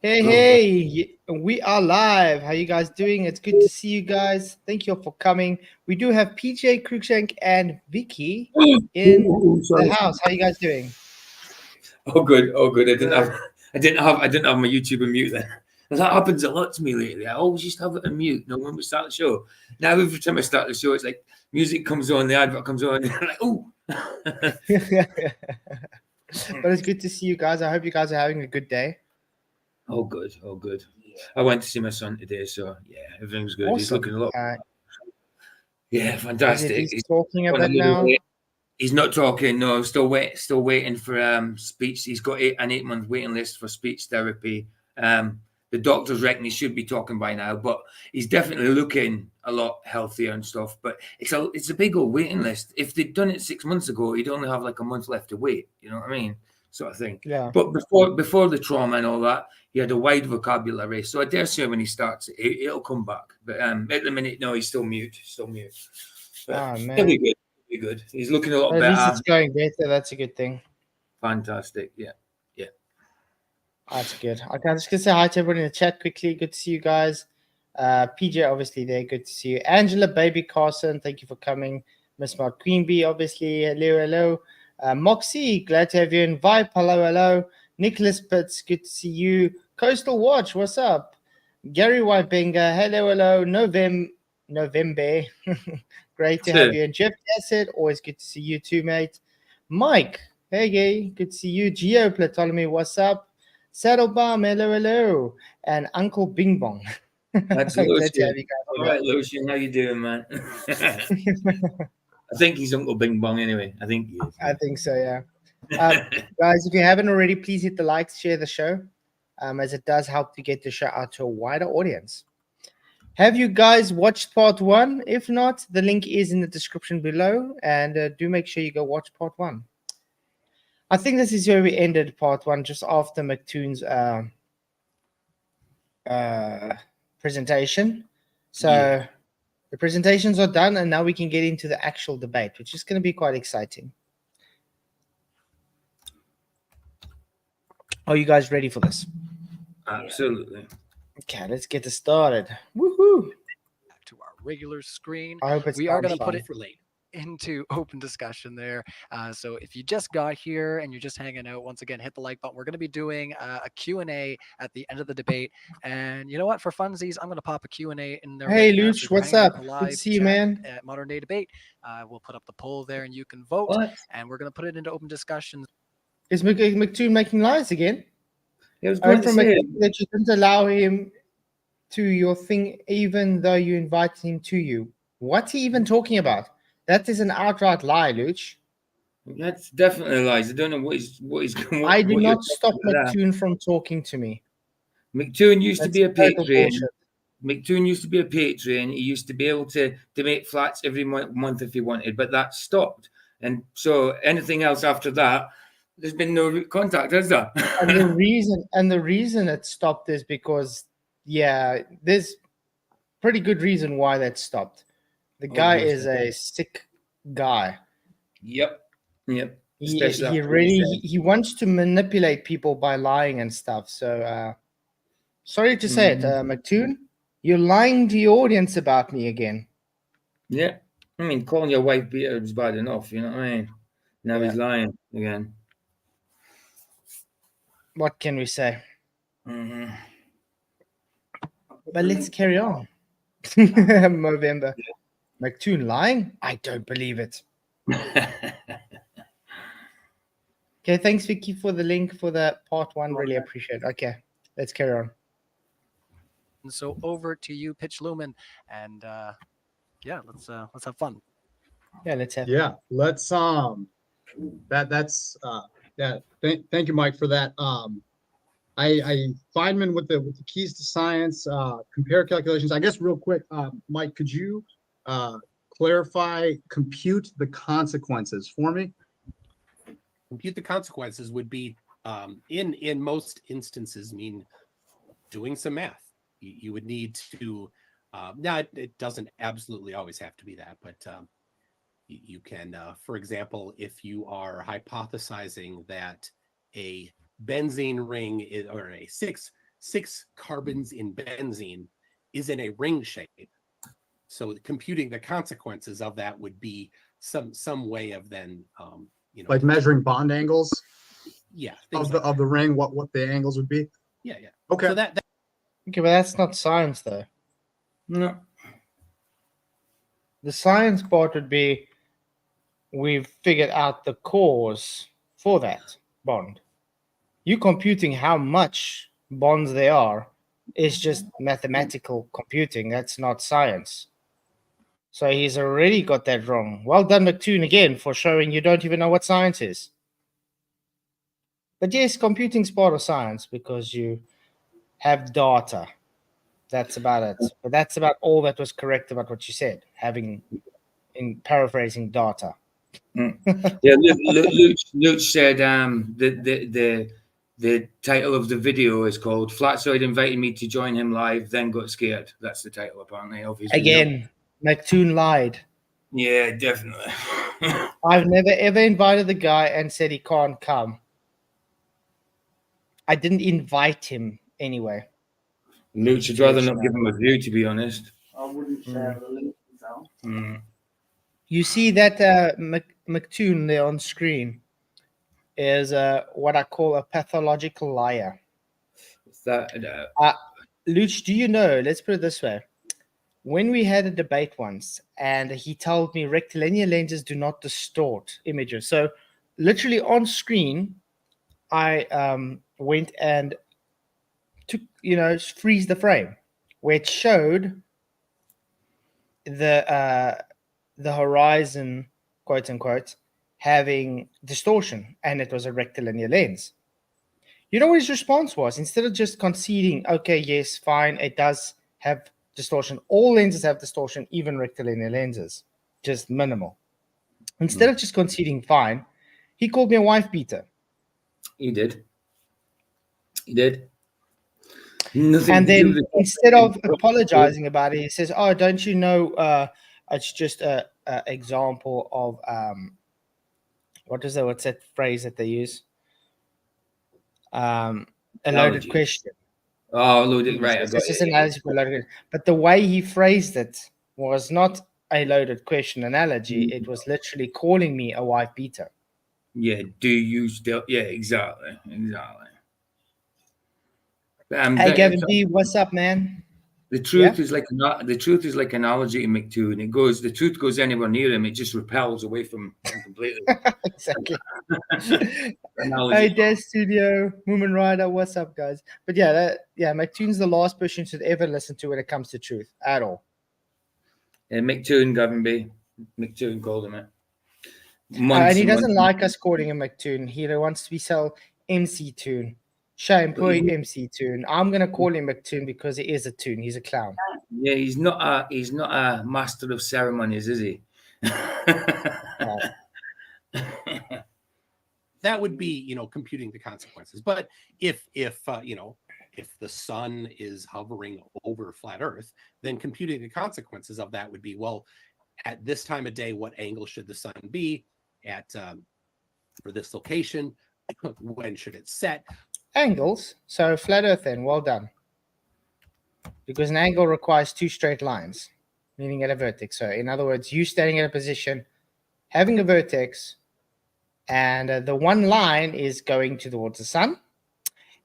Hey, we are live. How you guys doing? It's good to see you guys. Thank you all for coming. We do have PJ, Cruikshank, and Vicky in the house. How you guys doing? Oh, good. Oh, good. I didn't have my YouTube on mute then. That happens a lot to me lately. I always used to have it on mute. When we start the show. Now every time I start the show, it's like music comes on, the advert comes on, and I'm like, oh. But it's good to see you guys. I hope you guys are having a good day. Oh, good. Oh, good. I went to see my son today, so yeah, everything's good. Awesome. He's looking a lot. Yeah, fantastic. He's talking a bit now. He's not talking. No, still waiting for speech. He's got an 8-month waiting list for speech therapy. The doctors reckon he should be talking by now, but he's definitely looking a lot healthier and stuff. But it's a big old waiting list. If they'd done it 6 months ago, he'd only have like a month left to wait. You know what I mean? Sort of thing. Yeah. But before the trauma and all that, he had a wide vocabulary. So I dare say when he starts, it'll come back. But at the minute, no, he's still mute. But man. He'll be good. He'll be good. He's looking a lot better. At least it's going better. That's a good thing. Fantastic. Yeah. That's good. Okay, I'm just gonna say hi to everyone in the chat quickly. Good to see you guys. PJ, obviously there. Good to see you. Angela, baby Carson, thank you for coming. Miss Mark Queen Bee, obviously. Hello. Moxie, glad to have you in. Vibe, hello. Nicholas Pitts, good to see you. Coastal Watch, what's up? Gary Whitebinger, hello. November, great to have you. And Jeff Bassett, always good to see you too, mate. Mike, hey, good to see you. Geo Ptolemy, what's up? Saddlebaum, hello. And Uncle Bing Bong. That's Lucian. All right, Lucian, how you doing, man? I think he's Uncle Bing Bong anyway. I think he is. I think so, yeah. Guys, if you haven't already, please hit the like, share the show, as it does help to get the show out to a wider audience. Have you guys watched part 1? If not, the link is in the description below, and do make sure you go watch part 1. I think this is where we ended part 1, just after Mctoon's presentation. So the presentations are done, and now we can get into the actual debate, which is going to be quite exciting. Are you guys ready for this? Absolutely. Okay, let's get this started. Woohoo! Back to our regular screen. I hope we are going to put it into open discussion there. So if you just got here and you're just hanging out, once again, hit the like button. We're going to be doing a Q&A at the end of the debate. And you know what? For funsies, I'm going to pop a Q&A in there. Hey, Luch, what's up? Good to see you, man. At Modern Day Debate. We'll put up the poll there and you can vote. And we're going to put it into open discussion. Is Mctoon making lies again? It was great that you didn't allow him to your thing, even though you invited him to you. What's he even talking about? That is an outright lie, Luch. That's definitely lies. I don't know what he's going. I did not stop Mctoon from talking to me. Mctoon used to be a patron. Mctoon used to be a patron. He used to be able to donate flats every month if he wanted, but that stopped. And so anything else after that, there's been no contact, has there? and the reason it stopped is because, there's pretty good reason why that stopped. The guy is a sick guy. Yep. He wants to manipulate people by lying and stuff. So, sorry to say it, Mctoon, you're lying to your audience about me again. Yeah, I mean, calling your wife beater is bad enough. You know what I mean? Now he's lying again. What can we say? Mm-hmm. But let's carry on. November. Mctoon lying? I don't believe it. Okay, thanks, Vicky, for the link for that part 1. Really appreciate it. Okay, let's carry on. And so over to you, Pitchlumen, and let's have fun. Yeah, let's have. Yeah, let's Thank you, Mike, for that. I Feynman with the keys to science, compare calculations. I guess real quick, Mike, could you clarify compute the consequences for me? Compute the consequences would be in most instances mean doing some math. You would need to now it doesn't absolutely always have to be that, but you can for example, if you are hypothesizing that a benzene ring is, or a six carbons in benzene is in a ring shape. So computing the consequences of that would be some way of then Like measuring bond angles things of the ring, what the angles would be. yeah. Okay. So that Okay, but that's not science, though. No. The science part would be we've figured out the cause for that bond. You computing how much bonds there are is just mathematical computing. That's not science. So he's already got that wrong. Well done, Mctoon, again, for showing you don't even know what science is. But yes, computing's part of science because you have data. That's about it. But that's about all that was correct about what you said, having, in paraphrasing, data. Yeah, Luke said the title of the video is called Flatzoid invited me to join him live, then got scared. That's the title, apparently, of his video. Again, Mctoon lied. Yeah, definitely. I've never ever invited the guy and said he can't come. I didn't invite him anyway. Luke should rather not give him a view, to be honest. I wouldn't share the link myself. You see that Mctoon there on screen is what I call a pathological liar. That Luch, do you know? Let's put it this way. When we had a debate once, and he told me rectilinear lenses do not distort images. So literally on screen, I went and took, freeze the frame, where it showed the horizon, quote unquote, having distortion, and it was a rectilinear lens. You know what his response was? Instead of just conceding, okay, yes, fine, it does have distortion. All lenses have distortion, even rectilinear lenses, just minimal. Instead of just conceding fine, he called me a wife beater. he did. Nothing And to do then with it. instead of apologizing about it, he says, "Oh, don't you know? It's just a example of what's that phrase that they use? A loaded Analogy. question. Oh, loaded, right. I got This is it. an analogy for a loaded question. But the way he phrased it was not a loaded question analogy. It was literally calling me a wife beater. Yeah, do you still? Yeah, exactly. Hey, Gavin B, what's up, man? The truth is like analogy to Mctoon. It goes, the truth goes anywhere near him, it just repels away from him completely. Exactly. Analogy. Hey, Des Studio, Moomin Rider, what's up, guys? But Mctoon's the last person you should ever listen to when it comes to truth at all. Yeah, Mctoon, Gavin B. Mctoon called him it. And he doesn't like us calling him Mctoon. He wants to be so MC Toon. Shame, poor MC Toon. I'm gonna call him Mctoon because he is a toon. He's a clown. Yeah, he's not a master of ceremonies, is he? That would be, computing the consequences. But if the sun is hovering over flat Earth, then computing the consequences of that would be, well, at this time of day, what angle should the sun be at for this location? When should it set? Angles. So flat Earth then, well done. Because an angle requires two straight lines, meaning at a vertex. So in other words, you standing at a position, having a vertex, and the one line is going towards the sun,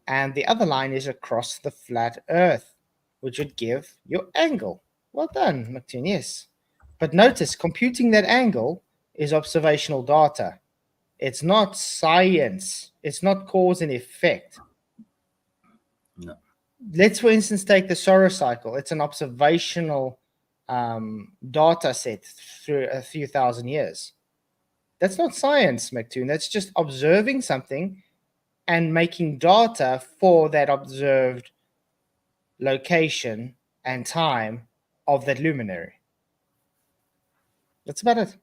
and the other line is across the flat Earth, which would give your angle. Well done, Mctoon, yes. But notice, computing that angle is observational data. It's not science. It's not cause and effect. No. Let's, for instance, take the Soros cycle. It's an observational data set through a few thousand years. That's not science, Mctoon. That's just observing something and making data for that observed location and time of that luminary. That's about it.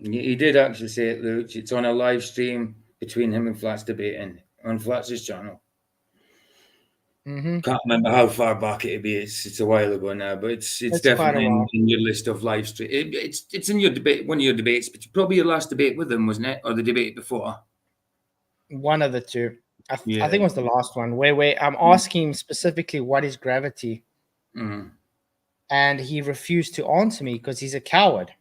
He did actually say it, Luke. It's on a live stream between him and Flats debating on Flats' channel. Mm-hmm. Can't remember how far back it'd be. It's a while ago now, but it's That's definitely quite a while. in your list of live stream. It's in your debate, one of your debates, but probably your last debate with him, wasn't it, or the debate before? One of the two. I Yeah. think it was the last one where I'm asking him specifically what is gravity, Mm. and he refused to answer me because he's a coward.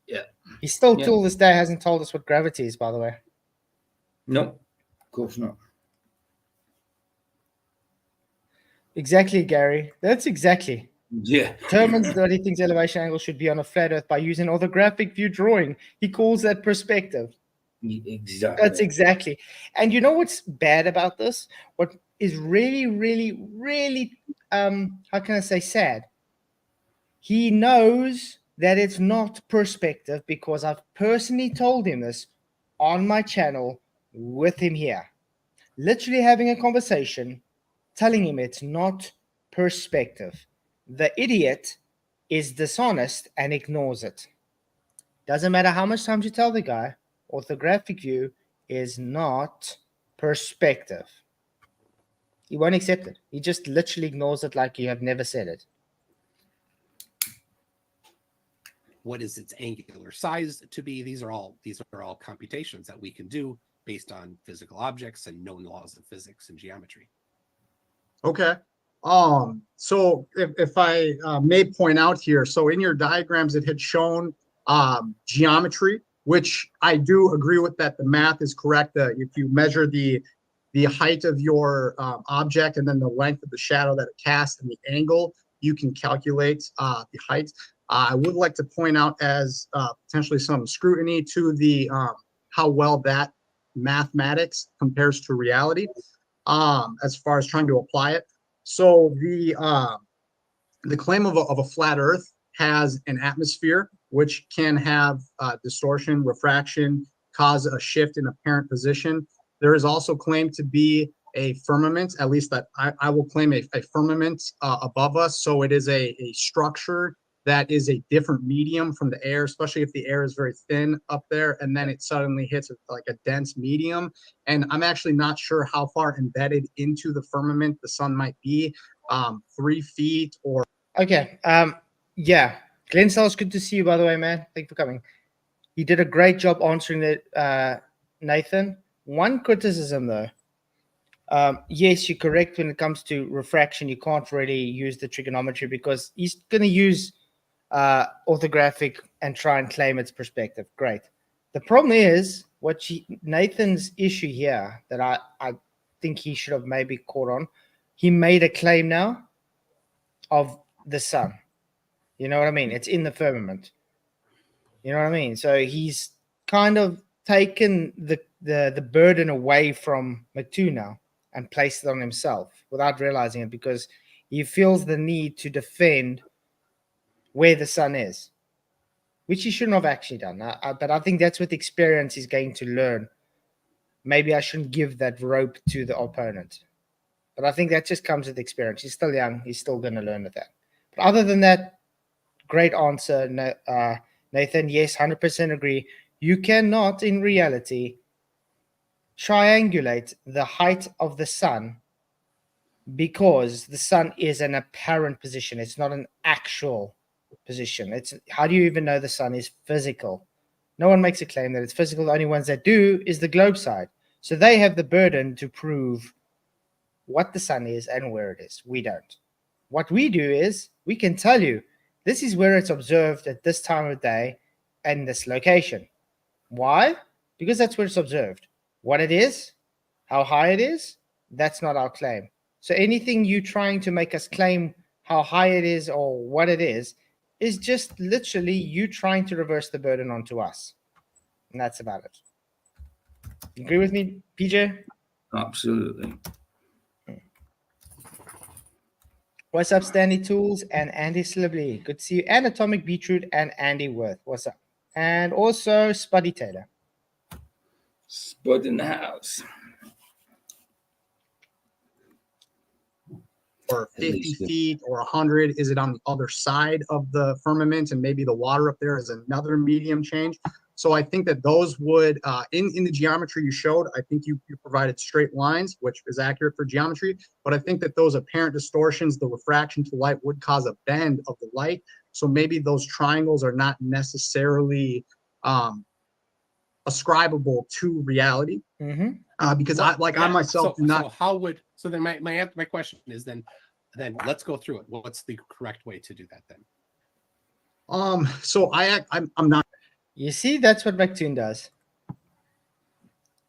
Yeah. He still, Yeah. till this day, hasn't told us what gravity is, by the way. No, of course not. Exactly, Gary. That's exactly. Yeah. Determines that he thinks elevation angle should be on a flat Earth by using orthographic view drawing. He calls that perspective. Exactly. That's exactly. And you know what's bad about this? What is really, really, really, how can I say sad? He knows that it's not perspective because I've personally told him this on my channel with him here. Literally having a conversation, telling him it's not perspective. The idiot is dishonest and ignores it. Doesn't matter how much times you tell the guy, orthographic view is not perspective. He won't accept it. He just literally ignores it like you have never said it. What is its angular size to be? These are all computations that we can do based on physical objects and known laws of physics and geometry. Okay. So if I may point out here, so in your diagrams, it had shown geometry, which I do agree with that the math is correct. If you measure the height of your object and then the length of the shadow that it casts and the angle, you can calculate the height. I would like to point out as potentially some scrutiny to the how well that mathematics compares to reality as far as trying to apply it. So the claim of a flat Earth has an atmosphere which can have distortion, refraction, cause a shift in apparent position. There is also claimed to be a firmament, at least that I will claim a firmament above us. So it is a structure that is a different medium from the air, especially if the air is very thin up there, and then it suddenly hits like a dense medium. And I'm actually not sure how far embedded into the firmament the sun might be, 3 feet or. Okay. Yeah. Glenn Sells, good to see you, by the way, man. Thank you for coming. He did a great job answering that, Nathan. One criticism, though. Yes, you're correct when it comes to refraction. You can't really use the trigonometry because he's going to use orthographic and try and claim its perspective. Great. The problem is Nathan's issue here that I think he should have maybe caught on. He made a claim now of the sun. You know what I mean? It's in the firmament. You know what I mean? So he's kind of taken the burden away from Mctoon now and placed it on himself without realizing it because he feels the need to defend where the sun is, which he shouldn't have actually done. But I think that's with experience he's going to learn. Maybe I shouldn't give that rope to the opponent. But I think that just comes with experience. He's still young. He's still going to learn with that. But other than that, great answer, Nathan. Yes, 100% agree. You cannot, in reality, triangulate the height of the sun because the sun is an apparent position. It's not an actual position. It's how do you even know the sun is physical? No one makes a claim that it's physical. The only ones that do is the globe side. So they have the burden to prove what the sun is and where it is. We don't. What we do is we can tell you this is where it's observed at this time of day and this location. Why? Because that's where it's observed. What it is, how high it is, that's not our claim. So anything you trying to make us claim how high it is or what it is just literally you trying to reverse the burden onto us. And that's about it. You agree with me, PJ? Absolutely. What's up, Stanley Tools and Andy Slibly? Good to see you. And Atomic Beetroot and Andy Worth. What's up? And also Spuddy Taylor. Spud in the house. Or 50 feet or 100? Is it on the other side of the firmament and maybe the water up there is another medium change? So I think that those would, in the geometry you showed, I think you provided straight lines, which is accurate for geometry. But I think that those apparent distortions, the refraction to light would cause a bend of the light. So maybe those triangles are not necessarily ascribable to reality. Mm-hmm. Because Well, I myself do not. So how would then my question is then let's go through it. What's the correct way to do that then? So I'm not. You see, that's what Mctoon does.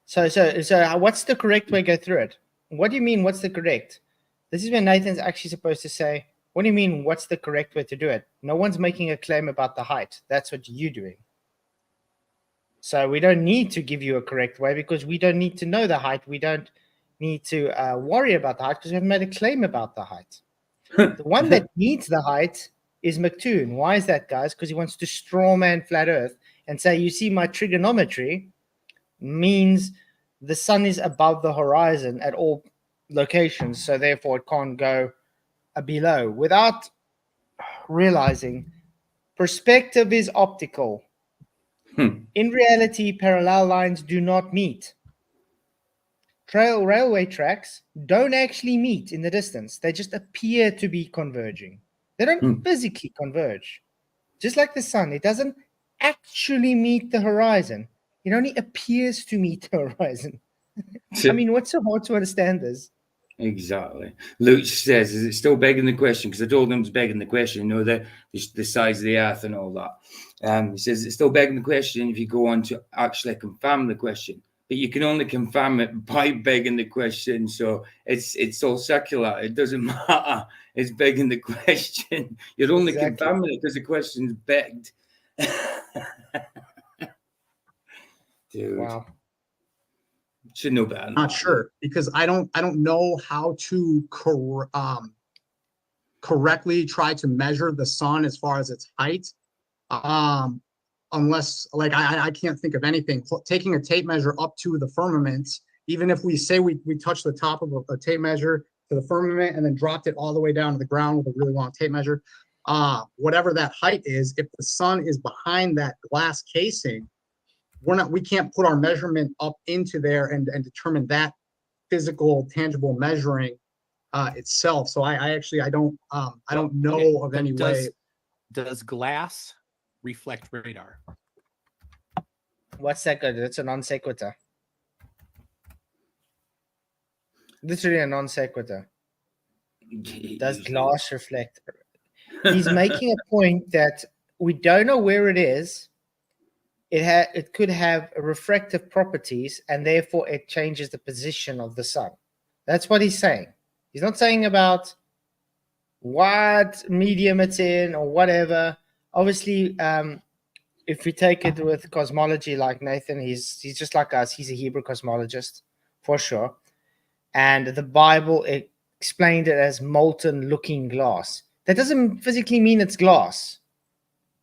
So what's the correct way to go through it? What do you mean, what's the correct? This is when Nathan's actually supposed to say, what do you mean, what's the correct way to do it? No one's making a claim about the height. That's what you're doing. So we don't need to give you a correct way because we don't need to know the height. We don't need to worry about the height because we haven't made a claim about the height. The one that needs the height is Mctoon. Why is that, guys? Because he wants to strawman flat Earth and say, you see, my trigonometry means the sun is above the horizon at all locations, so therefore it can't go below, without realizing perspective is optical. In reality, parallel lines do not meet. Railway tracks don't actually meet in the distance. They just appear to be converging. They don't physically converge. Just like the sun, it doesn't actually meet the horizon. It only appears to meet the horizon. I mean, what's so hard to understand this? Exactly. Luke says, is it still begging the question? Because I told him it's begging the question, you know, the size of the earth and all that. He says, it's still begging the question if you go on to actually confirm the question. But you can only confirm it by begging the question. So it's all circular. It doesn't matter. It's begging the question. You're only confirming it because the question's begged. Dude. Wow. Should know better. Not sure because I don't know how to correctly try to measure the sun as far as its height. Unless like I can't think of anything. Taking a tape measure up to the firmament, even if we say we touch the top of a tape measure to the firmament and then dropped it all the way down to the ground with a really long tape measure, whatever that height is, if the sun is behind that glass casing, we can't put our measurement up into there and determine that physical tangible measuring itself. So I don't know of any way. Does glass reflect radar? What's that good? It's a non sequitur. Literally a non sequitur. Does glass reflect? He's making a point that we don't know where it is. It could have refractive properties, and therefore it changes the position of the sun. That's what he's saying. He's not saying about what medium it's in or whatever. Obviously, if we take it with cosmology like Nathan, he's just like us. He's a Hebrew cosmologist for sure. And the Bible explained it as molten looking glass. That doesn't physically mean it's glass.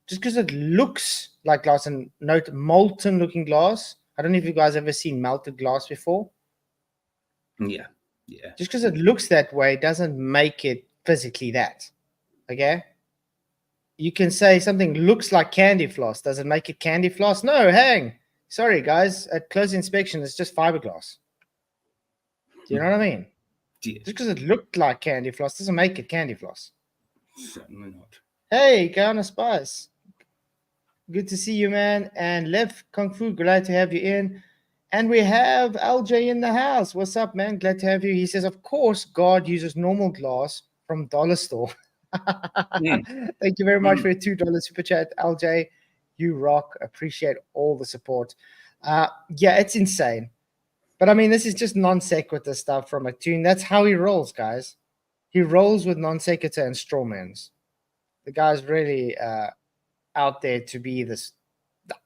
Just because it looks like glass, and note molten looking glass. I don't know if you guys ever seen melted glass before. Yeah. Just because it looks that way doesn't make it physically that. Okay? You can say something looks like candy floss. Does it make it candy floss? No, hang. Sorry, guys. At close inspection, it's just fiberglass. Do you know what I mean? Yeah. Just because it looked like candy floss doesn't make it candy floss. Certainly not. Hey, Ghana Spice. Good to see you, man. And Lev Kung Fu, glad to have you in. And we have LJ in the house. What's up, man? Glad to have you. He says, of course, God uses normal glass from dollar store. Thank you very much for your $2 super chat, LJ. You rock. Appreciate all the support. Yeah, it's insane. But I mean, this is just non sequitur stuff from Mctoon. That's how he rolls, guys. He rolls with non sequitur and strawmans. The guy's really out there to be this.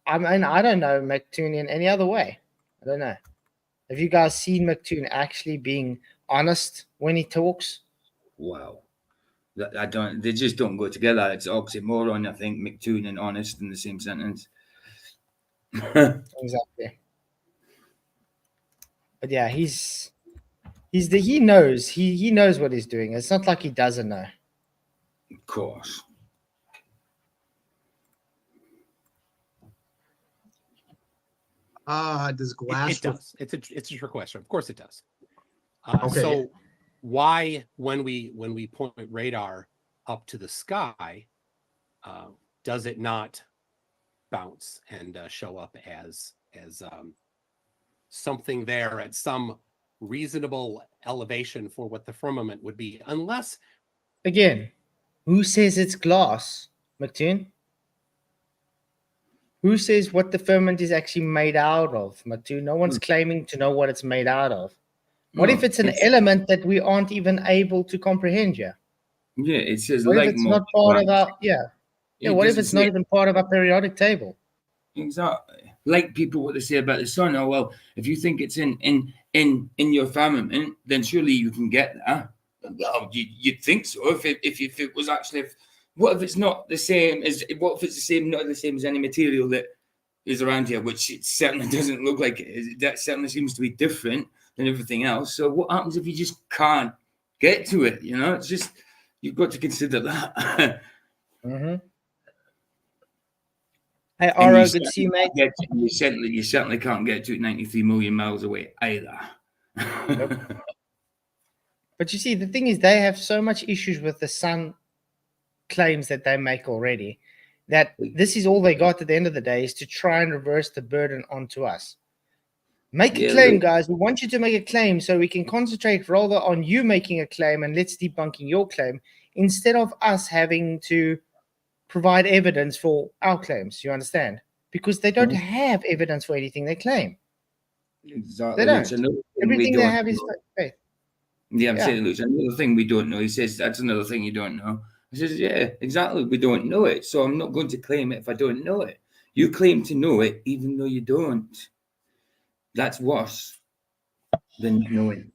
I mean, I don't know Mctoon in any other way. I don't know. Have you guys seen Mctoon actually being honest when he talks? Wow. They just don't go together. It's oxymoron, I think, Mctoon and honest in the same sentence. Exactly. But yeah, he knows what he's doing. It's not like he doesn't know. Of course. Does glass? It does. It's a trick question. Of course it does. Okay. So why, when we point radar up to the sky, does it not bounce and show up as something there at some reasonable elevation for what the firmament would be, unless Again, who says it's glass, Mctoon? Who says what the firmament is actually made out of, Mctoon? No one's claiming to know what it's made out of. What if it's an element that we aren't even able to comprehend yet? Yeah, it says What if like it's not part of our what if doesn't it's not say- even part of our periodic table? Exactly. Like people what they say about the sun. Oh well, if you think it's in your firmament, then surely you can get that. Well, you'd think so. If it was actually, what if it's not the same as? What if it's the same, not the same as any material that is around here, which it certainly doesn't look like it is. That certainly seems to be different than everything else. So what happens if you just can't get to it? You know, it's just you've got to consider that. Mm-hmm. Hey, And Aro, you good to certainly see you, mate. can't get to it- you certainly can't get to it 93 million miles away either. But you see, the thing is, they have so much issues with the sun claims that they make already that this is all they got at the end of the day is to try and reverse the burden onto us. Make a claim, guys. We want you to make a claim so we can concentrate rather on you making a claim and let's debunking your claim instead of us having to provide evidence for our claims. You understand? Because they don't have evidence for anything they claim. Exactly. They don't. Which another thing we Everything they don't have is know. faith. Yeah, I'm Yeah. saying, Luke, another thing we don't know. He says, that's another thing you don't know. He says, yeah, exactly. We don't know it. So I'm not going to claim it if I don't know it. You claim to know it even though you don't. That's worse than not knowing.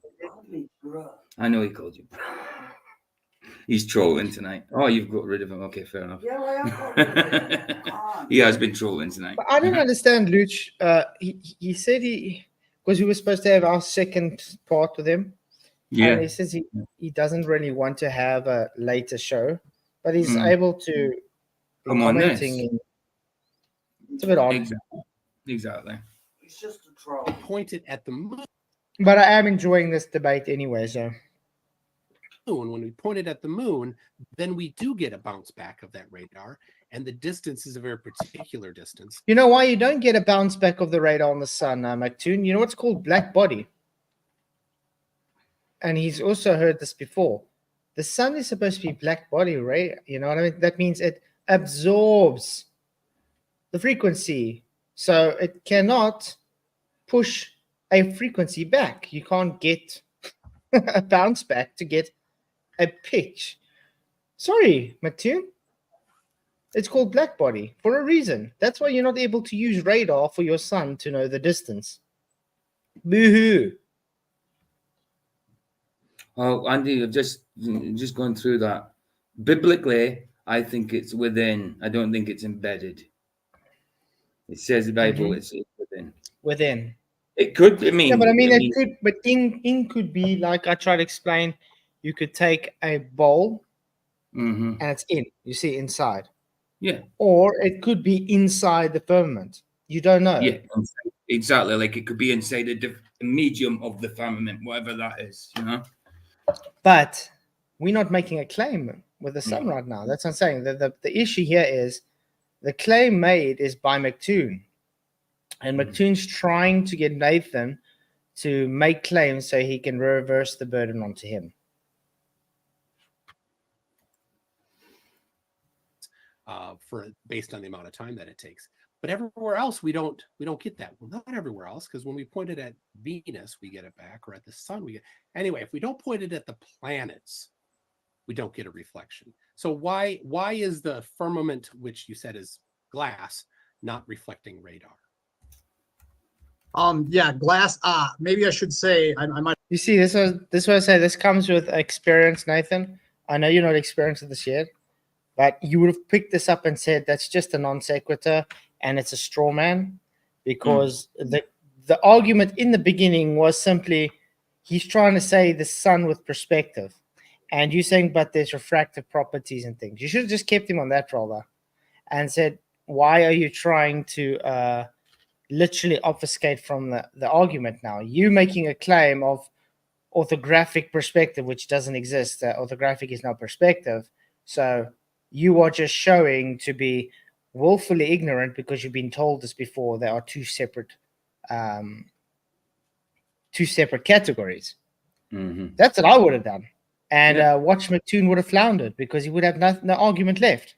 I know he called you. He's trolling tonight. Oh, you've got rid of him. Okay, fair enough. Yeah, well, I got rid of it. Come on. He has been trolling tonight. But I don't understand, Luch. He said because we were supposed to have our second part with him. And Yeah. he says he doesn't really want to have a later show, but he's able to be Come on, commenting. It's a bit odd. Exactly. He's just a troll. pointed at the moon, But I am enjoying this debate anyway, so. when we pointed at the moon, then we do get a bounce back of that radar, and the distance is a very particular distance. You know why you don't get a bounce back of the radar on the sun, Mctoon? You know what's called black body? And he's also heard this before. The sun is supposed to be black body, right? You know what I mean? That means it absorbs the frequency. So it cannot push a frequency back. You can't get a bounce back to get a pitch. Sorry, Mctoon. It's called black body for a reason. That's why you're not able to use radar for your sun to know the distance. Boo-hoo. Oh, Andy, I've just gone through that. Biblically, I think it's within. I don't think it's embedded. It says the Bible, it's within. Within. It could. I mean, Yeah, but I mean, it could. But in could be like I tried to explain. You could take a bowl, and it's in. You see inside. Yeah. Or it could be inside the firmament. You don't know. Yeah, exactly. Like it could be inside a medium of the firmament, whatever that is. You know. But we're not making a claim with the sun right now. That's what I'm saying. The issue here is the claim made is by Mctoon. And Mctoon's trying to get Nathan to make claims so he can reverse the burden onto him. For based on the amount of time that it takes. But everywhere else, we don't get that. Well, not everywhere else, because when we point it at Venus, we get it back, or at the sun, we get. Anyway, if we don't point it at the planets, we don't get a reflection. So why is the firmament, which you said is glass, not reflecting radar? Yeah, glass. Maybe I should say I might. You see, this was I say this comes with experience, Nathan. I know you're not experienced with this yet, but you would have picked this up and said that's just a non sequitur and it's a straw man, because the argument in the beginning was simply he's trying to say the sun with perspective, and you're saying but there's refractive properties and things. You should have just kept him on that rather, and said why are you trying to literally obfuscate from the argument now? You making a claim of orthographic perspective, which doesn't exist. Orthographic is not perspective. So you are just showing to be willfully ignorant because you've been told this before. There are two separate two separate categories. Mhm. That's what I would have done. And Yeah. Watch Mctoon would have floundered because he would have no argument left.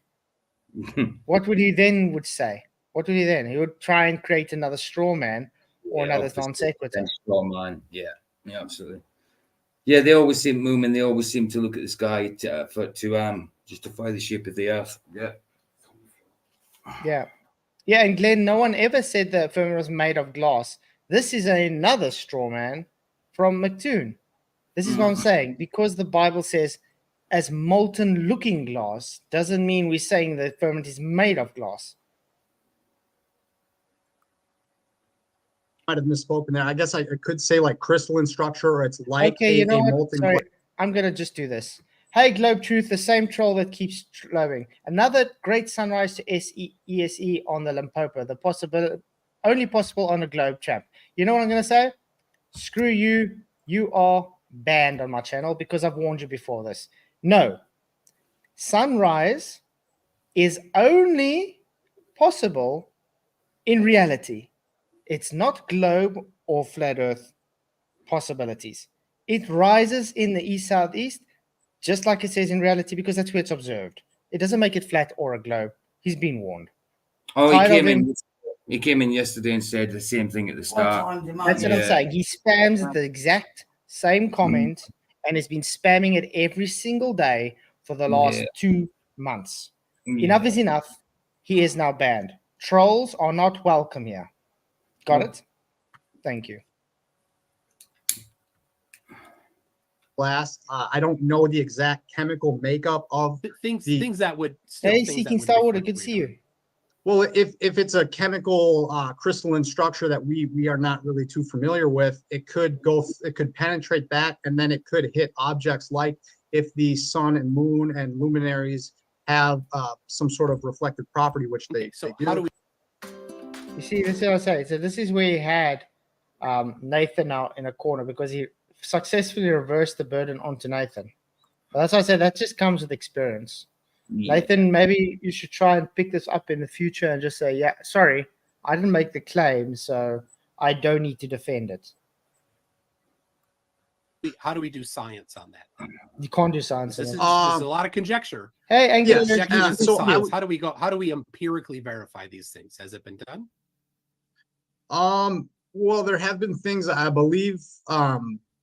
What would he then would say? What would he then? He would try and create another straw man or Yeah, another obviously, non sequitur. then straw man. Yeah, absolutely. Yeah, they always seem Moomin. They always seem to look at the sky to justify the shape of the earth. Yeah. Yeah, and Glenn, no one ever said the firmament was made of glass. This is another straw man from Mctoon. This is what I'm saying. Because the Bible says as molten looking glass doesn't mean we're saying the firmament is made of glass. Might have misspoken there. I guess I could say like crystalline structure, or it's like Okay, you know a what? molten. Sorry, I'm going to just do this. Hey, Globe Truth, the same troll that keeps glowing. Another great sunrise to ESE on the Limpopo. The possibility only possible on a globe, chap. You know what I'm going to say? Screw you. You are banned on my channel because I've warned you before this. No. Sunrise is only possible in reality. It's not globe or flat earth possibilities. It rises in the east-southeast, just like it says in reality, because that's where it's observed. It doesn't make it flat or a globe. He's been warned. Oh, Tired he of came him. in. He came in yesterday and said the same thing at the What's start. on demand? That's what I'm Yeah. saying. He spams the exact same comment and has been spamming it every single day for the last Yeah. 2 months. Yeah. Enough is enough. He is now banned. Trolls are not welcome here. Got it? Thank you. glass. I don't know the exact chemical makeup of Things the- things that would still Hey, things that Seeking would Star Water, reflect good to see radar. you. Well, if it's a chemical crystalline structure that we are not really too familiar with, it could penetrate that, and then it could hit objects like if the sun and moon and luminaries have some sort of reflective property, which they, Okay, so they do. how do we You see, this is what I say. So this is where he had Nathan out in a corner because he successfully reversed the burden onto Nathan. But that's why I said that just comes with experience. Yeah. Nathan, maybe you should try and pick this up in the future and just say, yeah, sorry, I didn't make the claim, so I don't need to defend it. how do we do science on that? You can't do science. This is, on it. this is a lot of conjecture. Hey, Angular, yes, Conjecture good isn't to so see I science. you. would- How do we empirically verify these things? Has it been done? Well, there have been things I believe,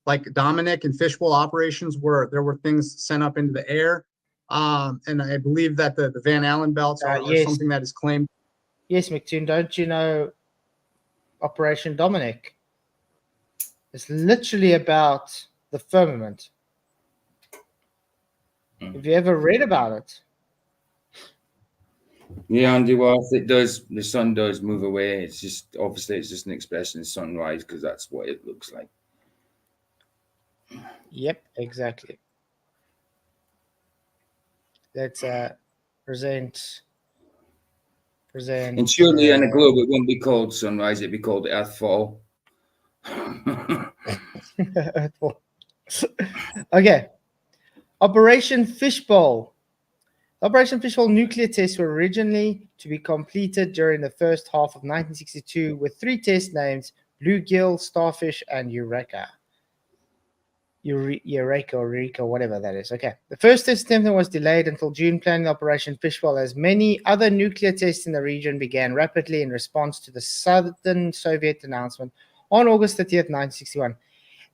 like Dominic and fishbowl operations where there were things sent up into the air. And I believe that the Van Allen belts are Yes. something that is claimed. Yes, Mctoon, don't you know Operation Dominic? It's literally about the firmament. Have you ever read about it? Yeah, Andy, well, it does. The sun does move away. It's just obviously it's just an expression of sunrise because that's what it looks like. Yep, exactly. Let's present. And surely on a globe, it won't be called sunrise; it'd be called Earthfall. Okay. Operation Fishbowl. Operation Fishbowl nuclear tests were originally to be completed during the first half of 1962 with 3 test names: Bluegill, Starfish, and Eureka. Eureka, whatever that is. Okay. The first test attempt was delayed until June, planning Operation Fishbowl, as many other nuclear tests in the region began rapidly in response to the Southern Soviet announcement on August 30th, 1961,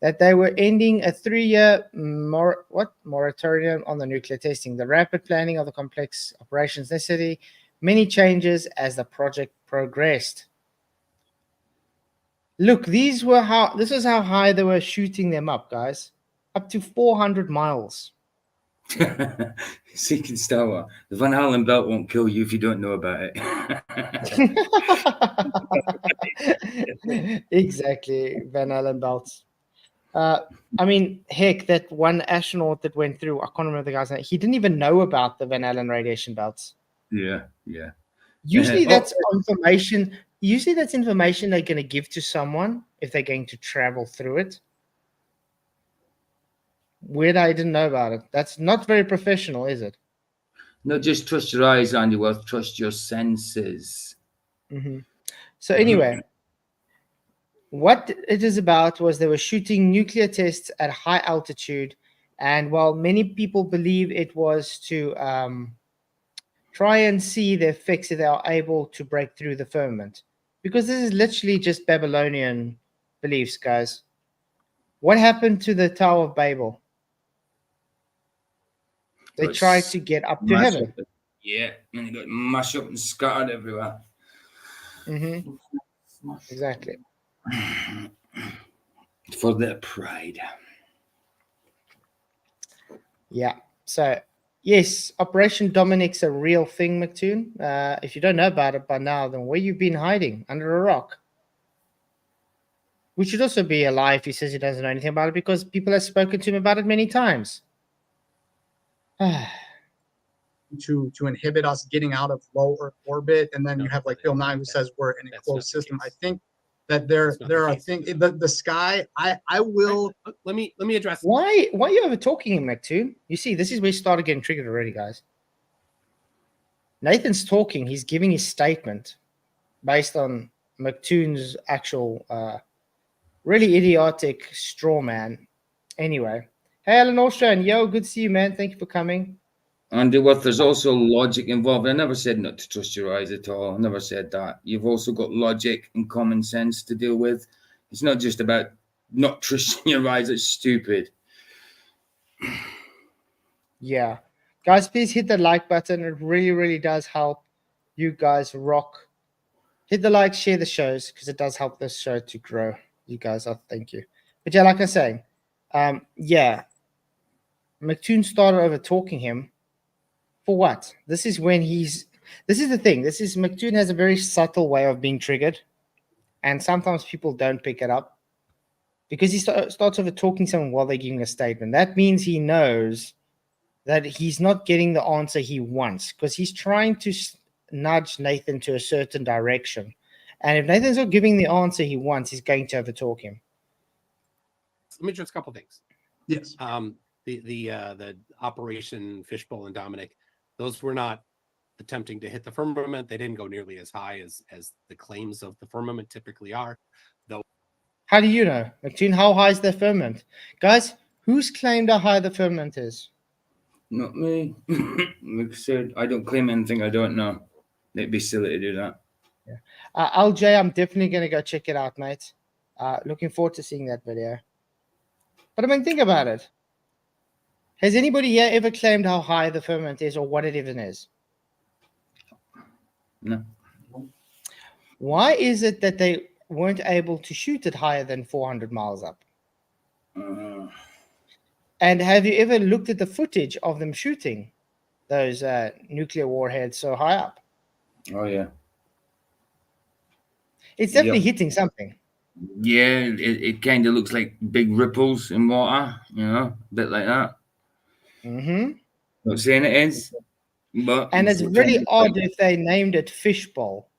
that they were ending a 3-year moratorium on the nuclear testing. The rapid planning of the complex operations necessary many changes as the project progressed. Look, this is how high they were shooting them up, guys. Up to 400 miles. Seeking Star Wars. The Van Allen belt won't kill you if you don't know about it. Exactly, Van Allen belts. I mean, heck, that one astronaut that went through, I can't remember the guy's name. He didn't even know about the Van Allen radiation belts. Yeah. Usually that's information. Usually that's information they're going to give to someone if they're going to travel through it. Weird, I didn't know about it. That's not very professional, is it? No, just trust your eyes, Andy. Well, trust your senses. So anyway, What it is about was they were shooting nuclear tests at high altitude, and while many people believe it was to try and see the effects if they are able to break through the firmament, because this is literally just Babylonian beliefs, guys. What happened to the Tower of Babel? They Got tried to get up to mashed heaven. up. Yeah, and it got mashed up and scattered everywhere. Exactly. For their pride. Yeah. So, yes, Operation Dominic's a real thing, Mctoon. If you don't know about it by now, then where you've been hiding under a rock. Which should also be a lie if he says he doesn't know anything about it, because people have spoken to him about it many times. To inhibit us getting out of low Earth orbit, and then No, you have like that- Bill Nye who says we're in a that's closed not the system. I case. think that there That's not the are case. things the sky. I will. Let me address. Why are you over talking him, Mctoon? You see, this is where he started getting triggered already, guys. Nathan's talking, he's giving his statement based on Mctoon's actual really idiotic straw man. Anyway. Hey Alan Austrian, yo, good to see you, man. Thank you for coming. And there's also logic involved. I never said not to trust your eyes at all. I never said that. You've also got logic and common sense to deal with. It's not just about not trusting your eyes. It's stupid. Yeah. Guys, please hit the like button. It really, really does help you guys rock. Hit the like, share the shows, because it does help this show to grow. You guys, thank you. But yeah, like I was saying, yeah, Mctoon started over talking him. For what? This is when this is the thing. Mctoon has a very subtle way of being triggered, and sometimes people don't pick it up because he starts over talking someone while they're giving a statement. That means he knows that he's not getting the answer he wants, because he's trying to nudge Nathan to a certain direction. And if Nathan's not giving the answer he wants, he's going to overtalk him. Let me address a couple things. Yes. The Operation Fishbowl and Dominic, those were not attempting to hit the firmament. They didn't go nearly as high as the claims of the firmament typically are. Though, how do you know, Mctoon? How high is the firmament, guys? Who's claimed how high the firmament is? Not me. Like I said, I don't claim anything I don't know. It'd be silly to do that. Yeah. LJ, I'm definitely going to go check it out, mate. Looking forward to seeing that video. But I mean, think about it. Has anybody here ever claimed how high the firmament is or what it even is? No. Why is it that they weren't able to shoot it higher than 400 miles up? And have you ever looked at the footage of them shooting those nuclear warheads so high up? Oh, yeah. It's definitely hitting something. Yeah, it kind of looks like big ripples in water, a bit like that. Mm-hmm. Not saying it is, but and it's really odd if they named it Fishbowl.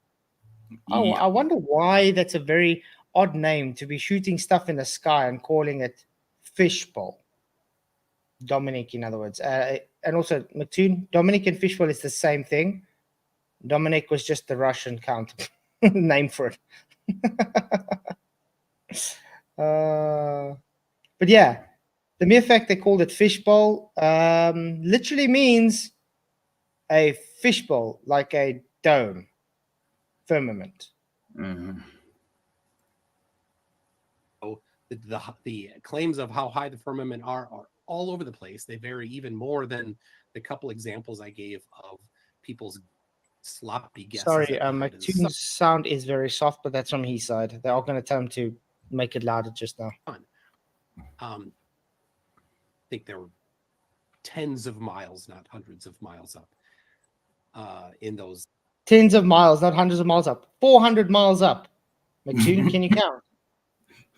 Oh, Yeah. I wonder why that's a very odd name to be shooting stuff in the sky and calling it Fishbowl. Dominic, in other words. And also, Mctoon, Dominic and Fishbowl is the same thing. Dominic was just the Russian count name for it. But yeah, the mere fact they called it Fishbowl literally means a fishbowl, like a dome, firmament. Mm-hmm. so the claims of how high the firmament are all over the place. They vary even more than the couple examples I gave of people's sloppy guesses. Sorry, Mctoon's sound is very soft, but that's from his side. They are going to tell him to make it louder just now. I think there were tens of miles, not hundreds of miles up in those. Tens of miles, not hundreds of miles up. 400 miles up. Mctoon, can you count?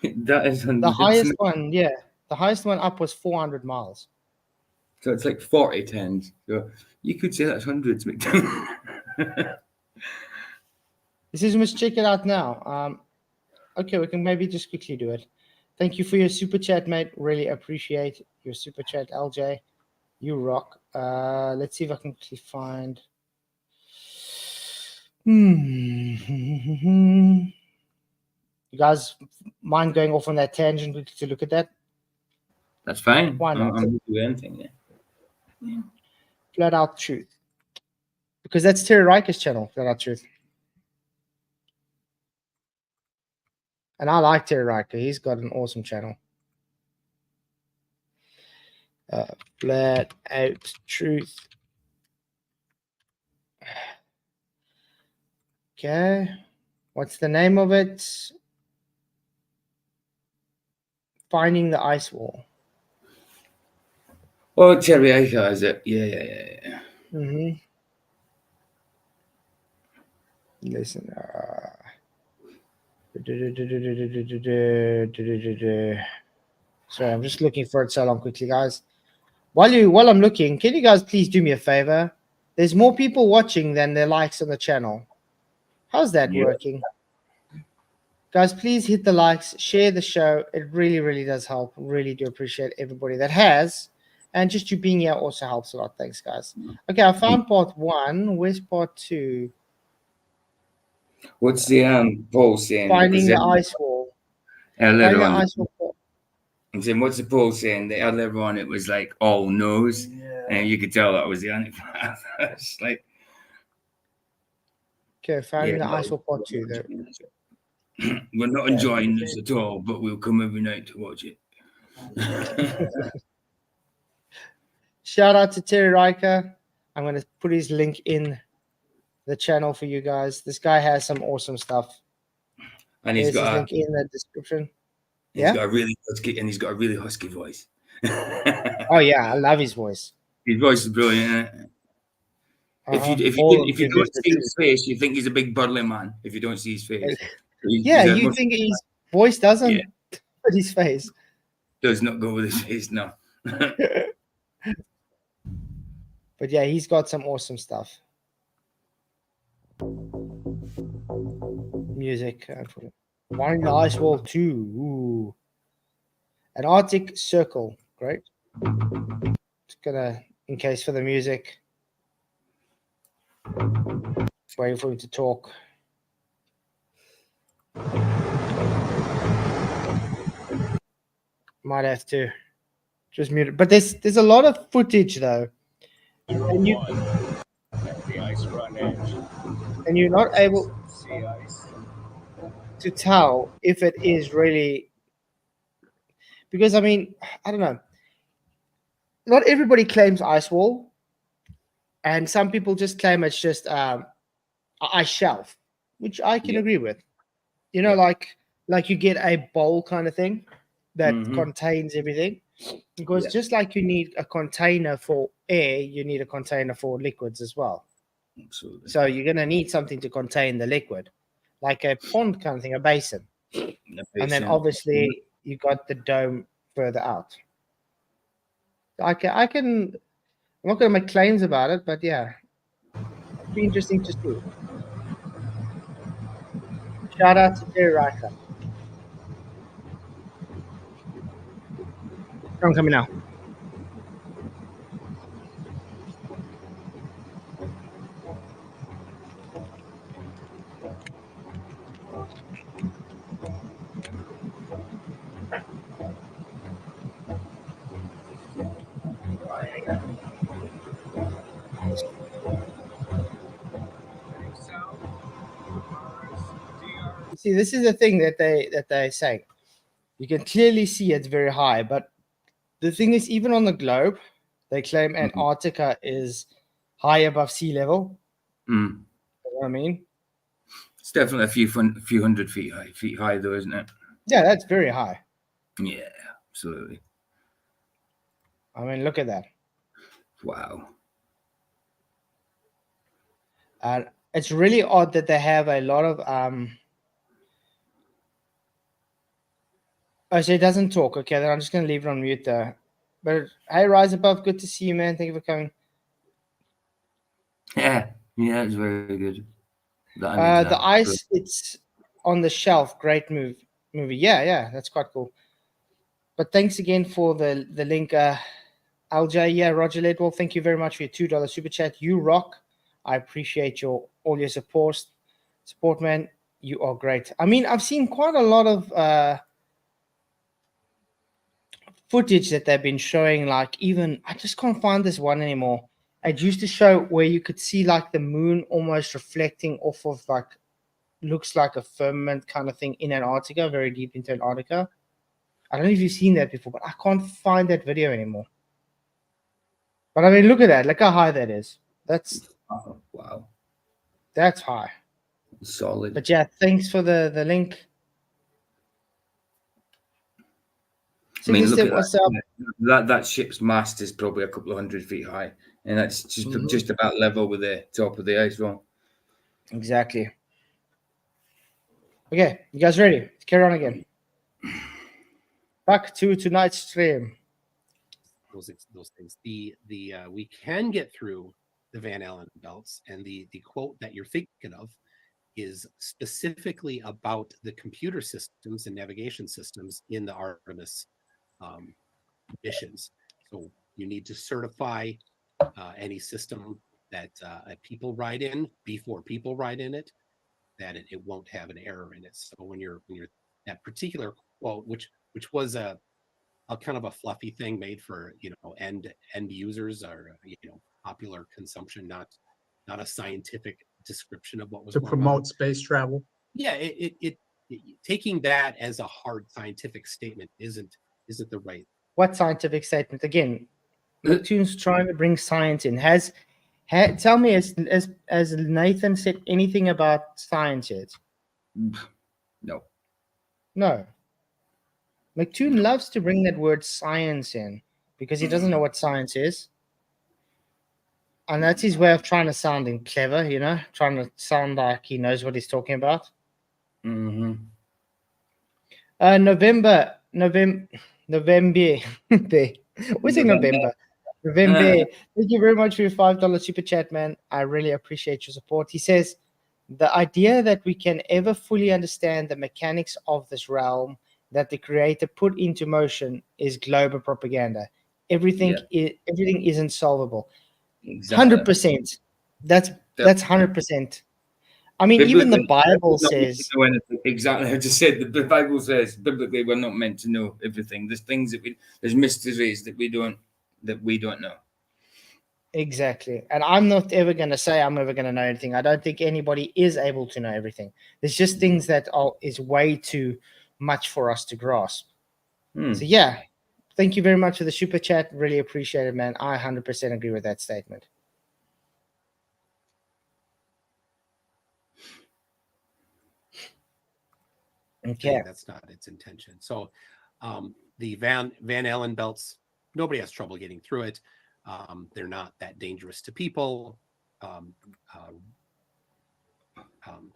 That is The highest one, yeah. The highest one up was 400 miles. So it's like 40 tens. So you could say that's hundreds, Mctoon. This is, let's check it out now. Okay, we can maybe just quickly do it. Thank you for your super chat, mate. Really appreciate your super chat, LJ. You rock. Let's see if I can quickly find. You guys mind going off on that tangent to look at that? That's fine. Why not? I'm do anything. Yeah. Flat Out Truth. Because that's Terry Riker's channel, Flat Out Truth. And I like Terry Riker. He's got an awesome channel. Flat Out Truth. Okay. What's the name of it? Finding the Ice Wall. Oh, Terry Eicher, is it? Yeah. Mm-hmm. Listen. Sorry, I'm just looking for it so long quickly, guys. While I'm looking, can you guys please do me a favor? There's more people watching than there likes on the channel. How's that working? Guys, please hit the likes, share the show. It really, really does help. Really do appreciate everybody that has. And just you being here also helps a lot. Thanks, guys. Okay, I found part 1. Where's part 2? What's the poll saying? Finding the Ice Wall. Earlier Finding the on, Ice Wall. I'm saying, what's the poll saying? The earlier on, it was like all no's, and you could tell that was the anti-flag. It's like, Okay, finding the Ice Wall part 2 there. We're not enjoying this at all, but we'll come every night to watch it. Shout out to Terry Riker. I'm going to put his link in the channel for you guys. This guy has some awesome stuff. And he's There's his got link in the description. he's got a really husky voice. Oh yeah, I love his voice. His voice is brilliant. Isn't it? If you don't see his face, you think he's a big burly man. If you don't see his face, you think his voice doesn't put his face. Does not go with his face, no. But yeah, he's got some awesome stuff. Music. Finding the Ice Wall 2. Ooh. An Arctic Circle. Great. Just gonna, in case for the music. Waiting for him to talk. Might have to just mute it. But there's a lot of footage though. And you're not able to tell if it is really, because I mean, I don't know. Not everybody claims Ice Wall, and some people just claim it's just ice shelf, which I can agree with. You know, like you get a bowl kind of thing that contains everything, because just like you need a container for air, you need a container for liquids as well. Absolutely. So you're going to need something to contain the liquid, like a pond kind of thing, a basin. And then obviously you got the dome further out. I'm not going to make claims about it, but yeah, it'd be interesting to see. Shout out to Terry Riker. I'm coming now. See, this is the thing that they say. You can clearly see it's very high, but the thing is, even on the globe, they claim Antarctica is high above sea level. You know what I mean? It's definitely a few hundred feet high, though, isn't it? Yeah, that's very high. Yeah, absolutely. I mean, look at that. Wow. And it's really odd that they have a lot of Oh, so it doesn't talk. Okay, then I'm just gonna leave it on mute there. But hey, Rise Above, good to see you, man. Thank you for coming. Yeah, it's very good. The ice, it's on the shelf. Great movie. Yeah, that's quite cool. But thanks again for the link, LJ. Yeah, Roger Ledwell, thank you very much for your $2 super chat. You rock. I appreciate all your support, man. You are great. I mean, I've seen quite a lot of footage that they've been showing. Like, even I just can't find this one anymore. It used to show where you could see like the moon almost reflecting off of like looks like a firmament kind of thing in Antarctica, very deep into Antarctica. I don't know if you've seen that before, but I can't find that video anymore. But I mean, look at that. Look how high that is. That's Oh, wow. That's high. Solid. But yeah, thanks for the link. I mean, look at what's up? that ship's mast is probably a couple of 100 feet high, and that's just about level with the top of the ice wall. Exactly. Okay, you guys ready? Let's carry on again. Back to tonight's stream. Those things. We can get through the Van Allen belts, and the quote that you're thinking of is specifically about the computer systems and navigation systems in the Artemis missions. So you need to certify any system that people ride in before people ride in it, that it won't have an error in it. So when you're that particular quote, which was a kind of a fluffy thing made for end users or popular consumption, not a scientific description of what was to going promote on. space travel. Yeah, it taking that as a hard scientific statement isn't the right. What scientific statement? Again, Mctoon's trying to bring science in. Tell me, has Nathan said anything about science yet? No. No. Mctoon loves to bring that word science in because he doesn't know what science is. And that's his way of trying to sound clever, trying to sound like he knows what he's talking about. Mm-hmm. November. We say November. November. Thank you very much for your $5 super chat, man. I really appreciate your support. He says, the idea that we can ever fully understand the mechanics of this realm that the creator put into motion is global propaganda. Everything isn't solvable. Exactly. 100%. That's 100%. I mean, even the Bible says exactly. I just said the Bible says biblically we're not meant to know everything. There's things there's mysteries that we don't know. Exactly. And I'm not ever going to say I'm ever going to know anything. I don't think anybody is able to know everything. There's just things that is way too much for us to grasp. So yeah, thank you very much for the super chat. Really appreciate it, man. I 100% agree with that statement. Okay. That's not its intention. So the Van Allen belts, nobody has trouble getting through it. They're not that dangerous to people.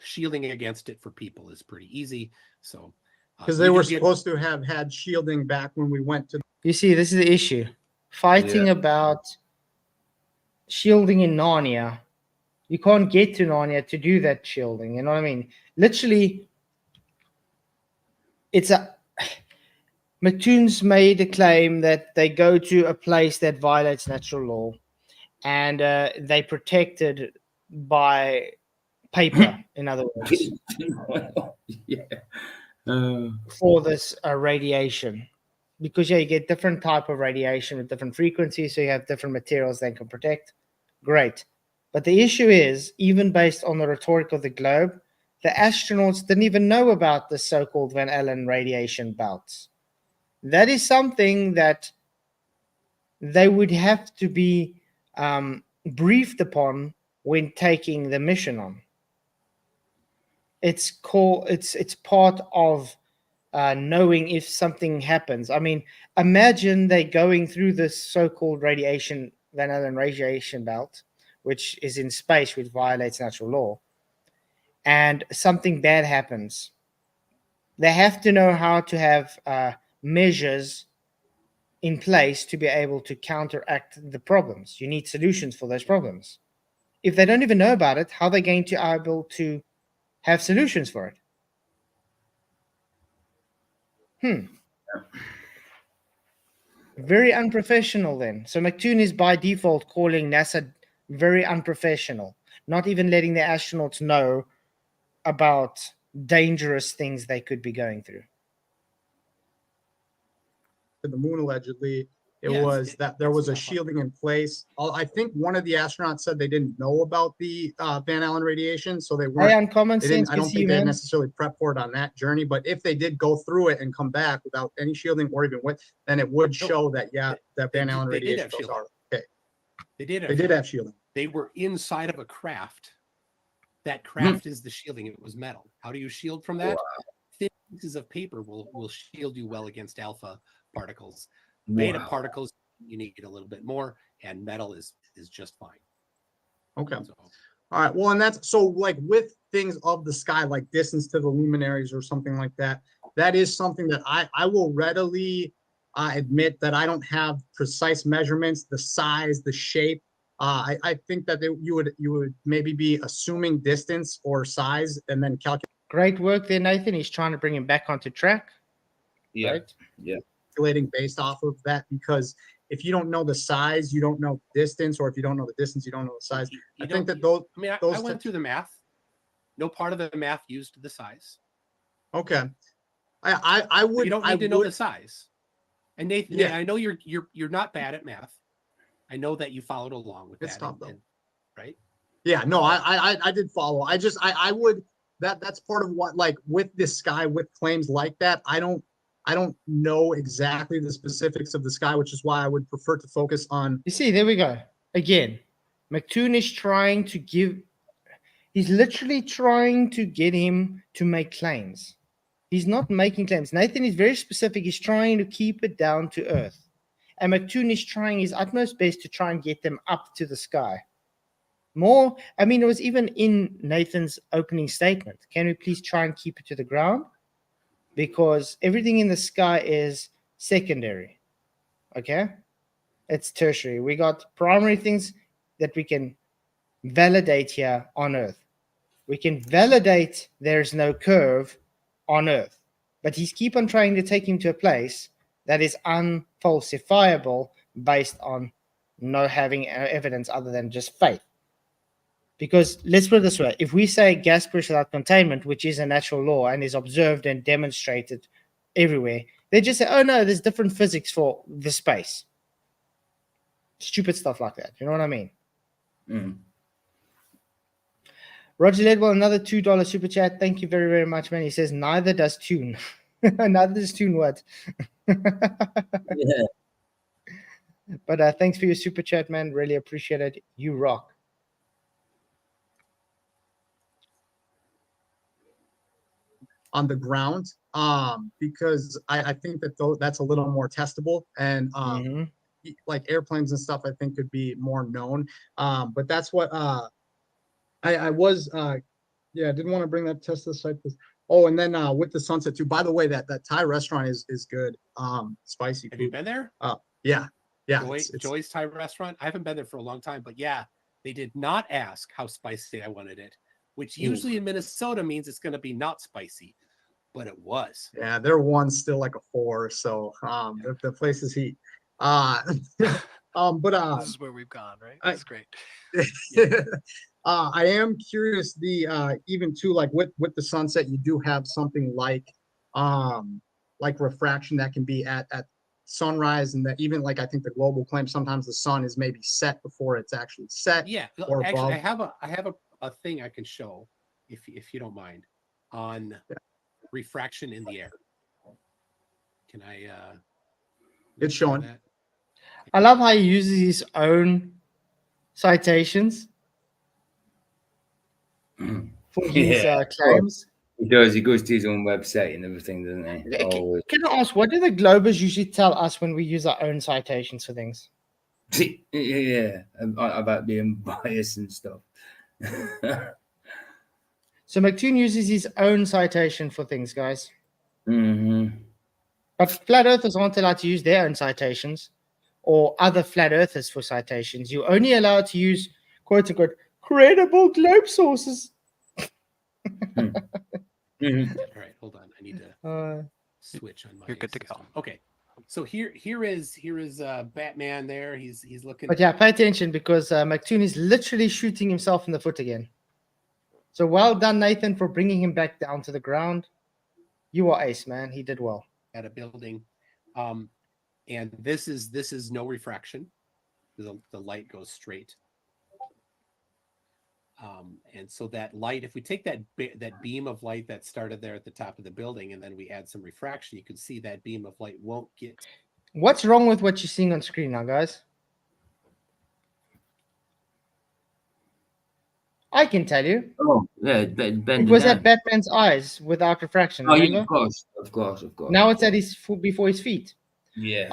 Shielding against it for people is pretty easy. So because they were supposed to have had shielding back when we went to. You see, this is the issue. Fighting about shielding in Narnia. You can't get to Narnia to do that shielding. You know what I mean? Literally, Mctoon's made a claim that they go to a place that violates natural law, and they protected by paper, in other words, for this radiation. Because you get different type of radiation with different frequencies, so you have different materials that can protect. Great. But the issue is, even based on the rhetoric of the globe, the astronauts didn't even know about the so-called Van Allen radiation belts. That is something that they would have to be briefed upon when taking the mission on. It's part of knowing if something happens. I mean, imagine they going through this so-called Van Allen radiation belt, which is in space, which violates natural law, and something bad happens. They have to know how to have measures in place to be able to counteract the problems. You need solutions for those problems. If they don't even know about it, how are they going to be able to have solutions for it? Very unprofessional then. So Mctoon is by default calling NASA very unprofessional, not even letting the astronauts know about dangerous things they could be going through. To the moon allegedly. It Yes, was that there it's was a not fun. shielding in place. I think one of the astronauts said they didn't know about the Van Allen radiation, so they Hey, weren't. Uncommon They Sense, didn't. I good don't to see think you, they had man. necessarily prepped for it on that journey. But if they did go through it and come back without any shielding or even with, then it would No, show that that they Van did- Allen they did radiation have fells shielding. are okay. They did They did have shielding. They were inside of a craft. That craft is the shielding. It was metal. How do you shield from that? Thin pieces of paper will shield you well against alpha particles. Beta Wow. particles, you need a little bit more, and metal is just fine. Okay. So, All right. Well, and that's so like with things of the sky, like distance to the luminaries or something like that. That is something that I will readily admit that I don't have precise measurements, the size, the shape. I think that you would maybe be assuming distance or size and then Great work there, Nathan. He's trying to bring him back onto track. Yeah. Right? calculating based off of that, because if you don't know the size, you don't know distance, or if you don't know the distance, you don't know the size. I think that those. I mean, I those went through the math. No part of the math used the size. Okay. I would. You don't need to know the size. And Nathan, Yeah. I know you're not bad at math. I know that you followed along with It's that. tough, though. Right? Yeah, no, I did follow. I would that's part of what, like with this sky, with claims like that, I don't know exactly the specifics of the sky, which is why I would prefer to focus on. You see, there we go. Again, Mctoon is trying to he's literally trying to get him to make claims. He's not making claims. Nathan is very specific. He's trying to keep it down to earth. And Mctoon is trying his utmost best to try and get them up to the sky. More, I mean, it was even in Nathan's opening statement. Can we please try and keep it to the ground? Because everything in the sky is secondary. Okay? It's tertiary. We got primary things that we can validate here on Earth. We can validate there's no curve on Earth. But he's keep on trying to take him to a place that is unfalsifiable based on no having evidence other than just faith. Because let's put it this way, if we say gas pressure without containment, which is a natural law and is observed and demonstrated everywhere, they just say, oh no, there's different physics for the space. Stupid stuff like that. You know what I mean? Mm. Roger Ledwell, another $2 super chat. Thank you very, very much, man. He says, neither does Tune. Neither does Tune what? Yeah. But thanks for your super chat, man. Really appreciate it. You rock. On the ground, because I think that that's a little more testable, and like airplanes and stuff, I think could be more known. But that's what I was yeah, I didn't want to bring that test to the site. Oh, and then with the sunset too. By the way, that Thai restaurant is good. Spicy food. Have you been there? Yeah. Joy's Thai restaurant. I haven't been there for a long time, but yeah, they did not ask how spicy I wanted it, which usually in Minnesota means it's going to be not spicy, but it was. Yeah, their one's still like a 4, so the place is heat. But This is where we've gone, right? I- That's great. I am curious, even too, like with the sunset, you do have something like refraction that can be at sunrise, and that even like I think the global claim, sometimes the sun is maybe set before it's actually set. Yeah, or actually, above. I have a thing I can show if you don't mind on refraction in the air. Can I? It's showing. that? I love how he uses his own citations for his claims. He does. He goes to his own website and everything, doesn't he? Always. Can I ask, what do the Globers usually tell us when we use our own citations for things? Yeah, about being biased and stuff. So Mctoon uses his own citation for things, guys. Mm-hmm. But flat earthers aren't allowed to use their own citations or other flat earthers for citations. You're only allowed to use, quote unquote, credible globe sources. Mm-hmm. All right, hold on. I need to switch on my. You're good to go. system. Okay, so here is Batman. There, he's looking. But yeah, pay attention, because Mctoon is literally shooting himself in the foot again. So well done, Nathan, for bringing him back down to the ground. You are ace, man. He did well. At a building. And this is no refraction. The light goes straight. And so that light, if we take that beam of light that started there at the top of the building, and then we add some refraction, you can see that beam of light won't get. What's wrong with what you're seeing on screen now, guys? I can tell you. Oh, yeah, Ben. It was at Batman's eyes without refraction. Oh, Remember? yeah, of course. Now it's at his before his feet. Yeah.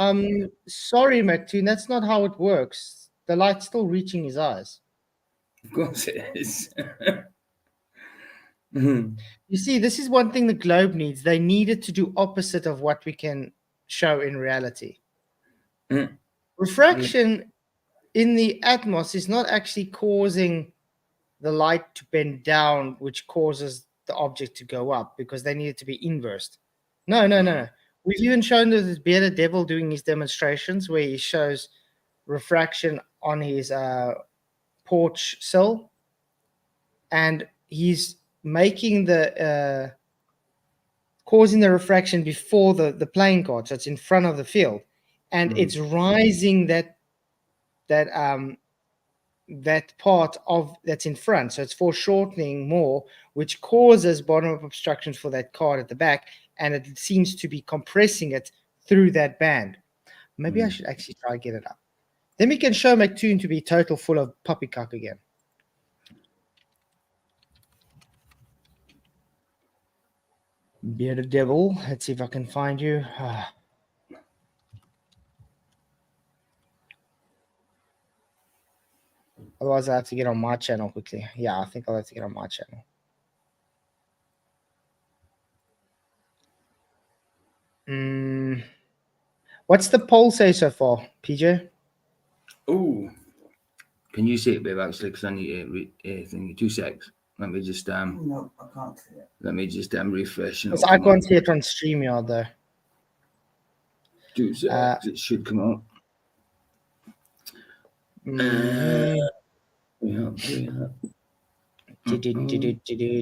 Sorry, Mctoon, that's not how it works. The light's still reaching his eyes. Of course it is. You see, this is one thing the globe needs. They needed to do opposite of what we can show in reality. Refraction in the atmos is not actually causing the light to bend down, which causes the object to go up, because they need it to be inversed. No. We've even shown this bearded devil doing his demonstrations where he shows refraction on his porch sill, and he's making the causing the refraction before the playing card, so it's in front of the field, and it's rising that part of that's in front, so it's foreshortening more, which causes bottom up obstructions for that card at the back, and it seems to be compressing it through that band. Maybe I should actually try to get it up. Then we can show Mctoon to be total full of poppycock again. Bearded devil, let's see if I can find you. Otherwise, I have to get on my channel quickly. Yeah, I think I'll have to get on my channel. What's the poll say so far, PJ? Oh, can you see it, babe? Actually, because I need to think 2 secs. Let me just No, I can't see it. Let me just refresh. And I can't see it on StreamYard though. 2 secs. It should come out.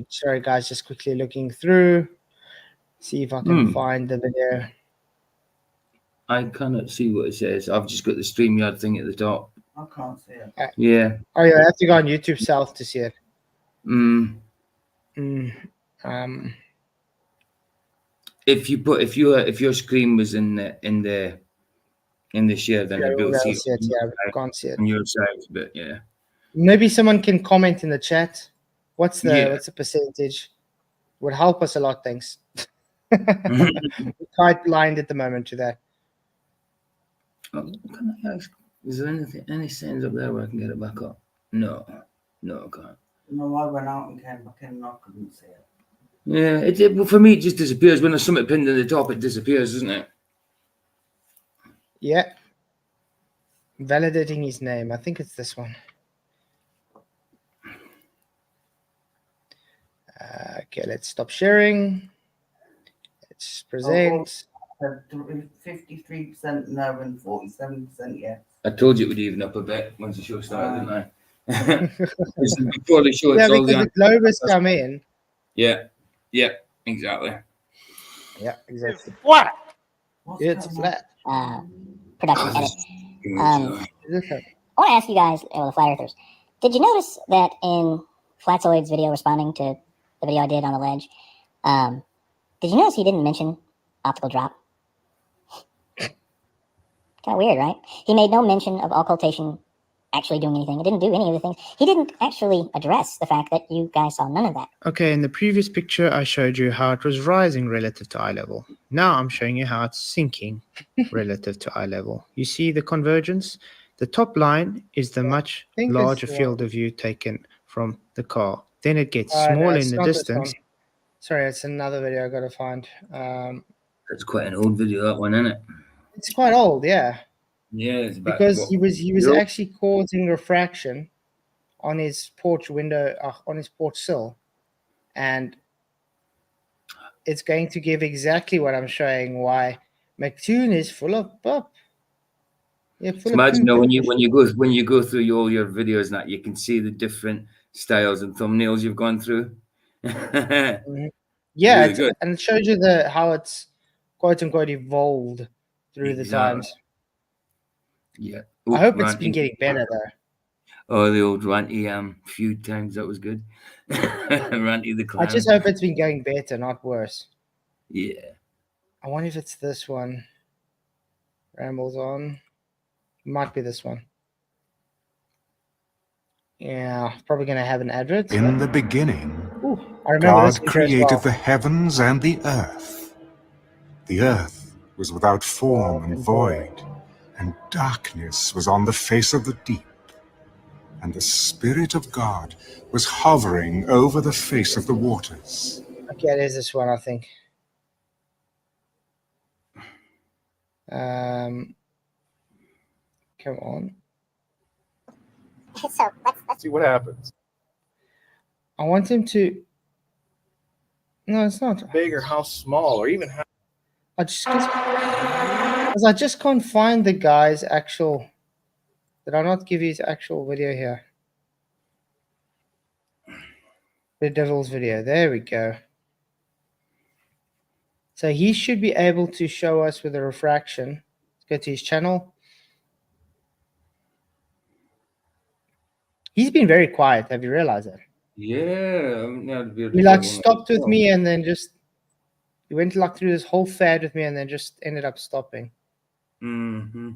Sorry, guys, just quickly looking through. See if I can find the video. I cannot see what it says. I've just got the StreamYard thing at the top. I can't see it. Yeah. Oh, yeah, I have to go on YouTube South to see it. If your screen was in the share, then I'd be able to see it. Yeah, we can't see it On your side, but yeah. Maybe someone can comment in the chat. What's the percentage? Would help us a lot. Thanks. We're quite blind at the moment to that. Can I ask? Is there any settings up there where I can get it back up? No, I can't. No, I went out and came back in and I couldn't see it. Yeah, well, for me, it just disappears. When there's something pinned in the top, it disappears, doesn't it? Yeah. Validating his name. I think it's this one. Okay, let's stop sharing. Let's present. 53% no and 47% yes. I told you it would even up a bit once the show started, didn't I? Before the show, Yeah, it's all because the globe has come in. Yeah, exactly. Yeah, exactly. What? It's flat. Production edit. Is this it? I want to ask you guys, the flat earthers, did you notice that in Flatzoid's video responding to the video I did on the ledge, did you notice he didn't mention optical drop? Kind of weird, right? He made no mention of occultation actually doing anything. It didn't do any of the things. He didn't actually address the fact that you guys saw none of that. Okay, in the previous picture, I showed you how it was rising relative to eye level. Now I'm showing you how it's sinking relative to eye level. You see the convergence? The top line is the much larger field of view taken from the car. Then it gets smaller in the distance. Sorry, it's another video I got to find. That's quite an old video, that one, isn't it? It's quite old, yeah. Yeah, it's about Because he was actually causing refraction on his porch window, on his porch sill, and it's going to give exactly what I'm showing. Why Mctoon is full of pop. Yeah, Imagine now when you go through all your videos and that, you can see the different styles and thumbnails you've gone through. Yeah, Really good. and it shows you how it's quote unquote evolved through the Exactly. times. Yeah. I hope it's ranting. been getting better though. Oh, the old ranty feud times, that was good. Ranty the I clown. just hope it's been going better, not worse. Yeah. I wonder if it's this one. Rambles on. Might be this one. Yeah, probably gonna have an advert. In the beginning, Ooh, I remember this God intro as created well. the heavens and the earth. The earth was without form and void, and darkness was on the face of the deep. And the Spirit of God was hovering over the face of the waters. Okay, there's this one, I think. Come on. So let's See what happens. I want him to. No, it's not. Big or how small, or even how. Because I just can't find the guy's actual. Did I not give his actual video here? The Devil's video. There we go. So he should be able to show us with a refraction. Let's go to his channel. He's been very quiet. Have you realized that? Yeah. He like stopped with me and then just he went like through this whole fad with me and then just ended up stopping. Mm-hmm.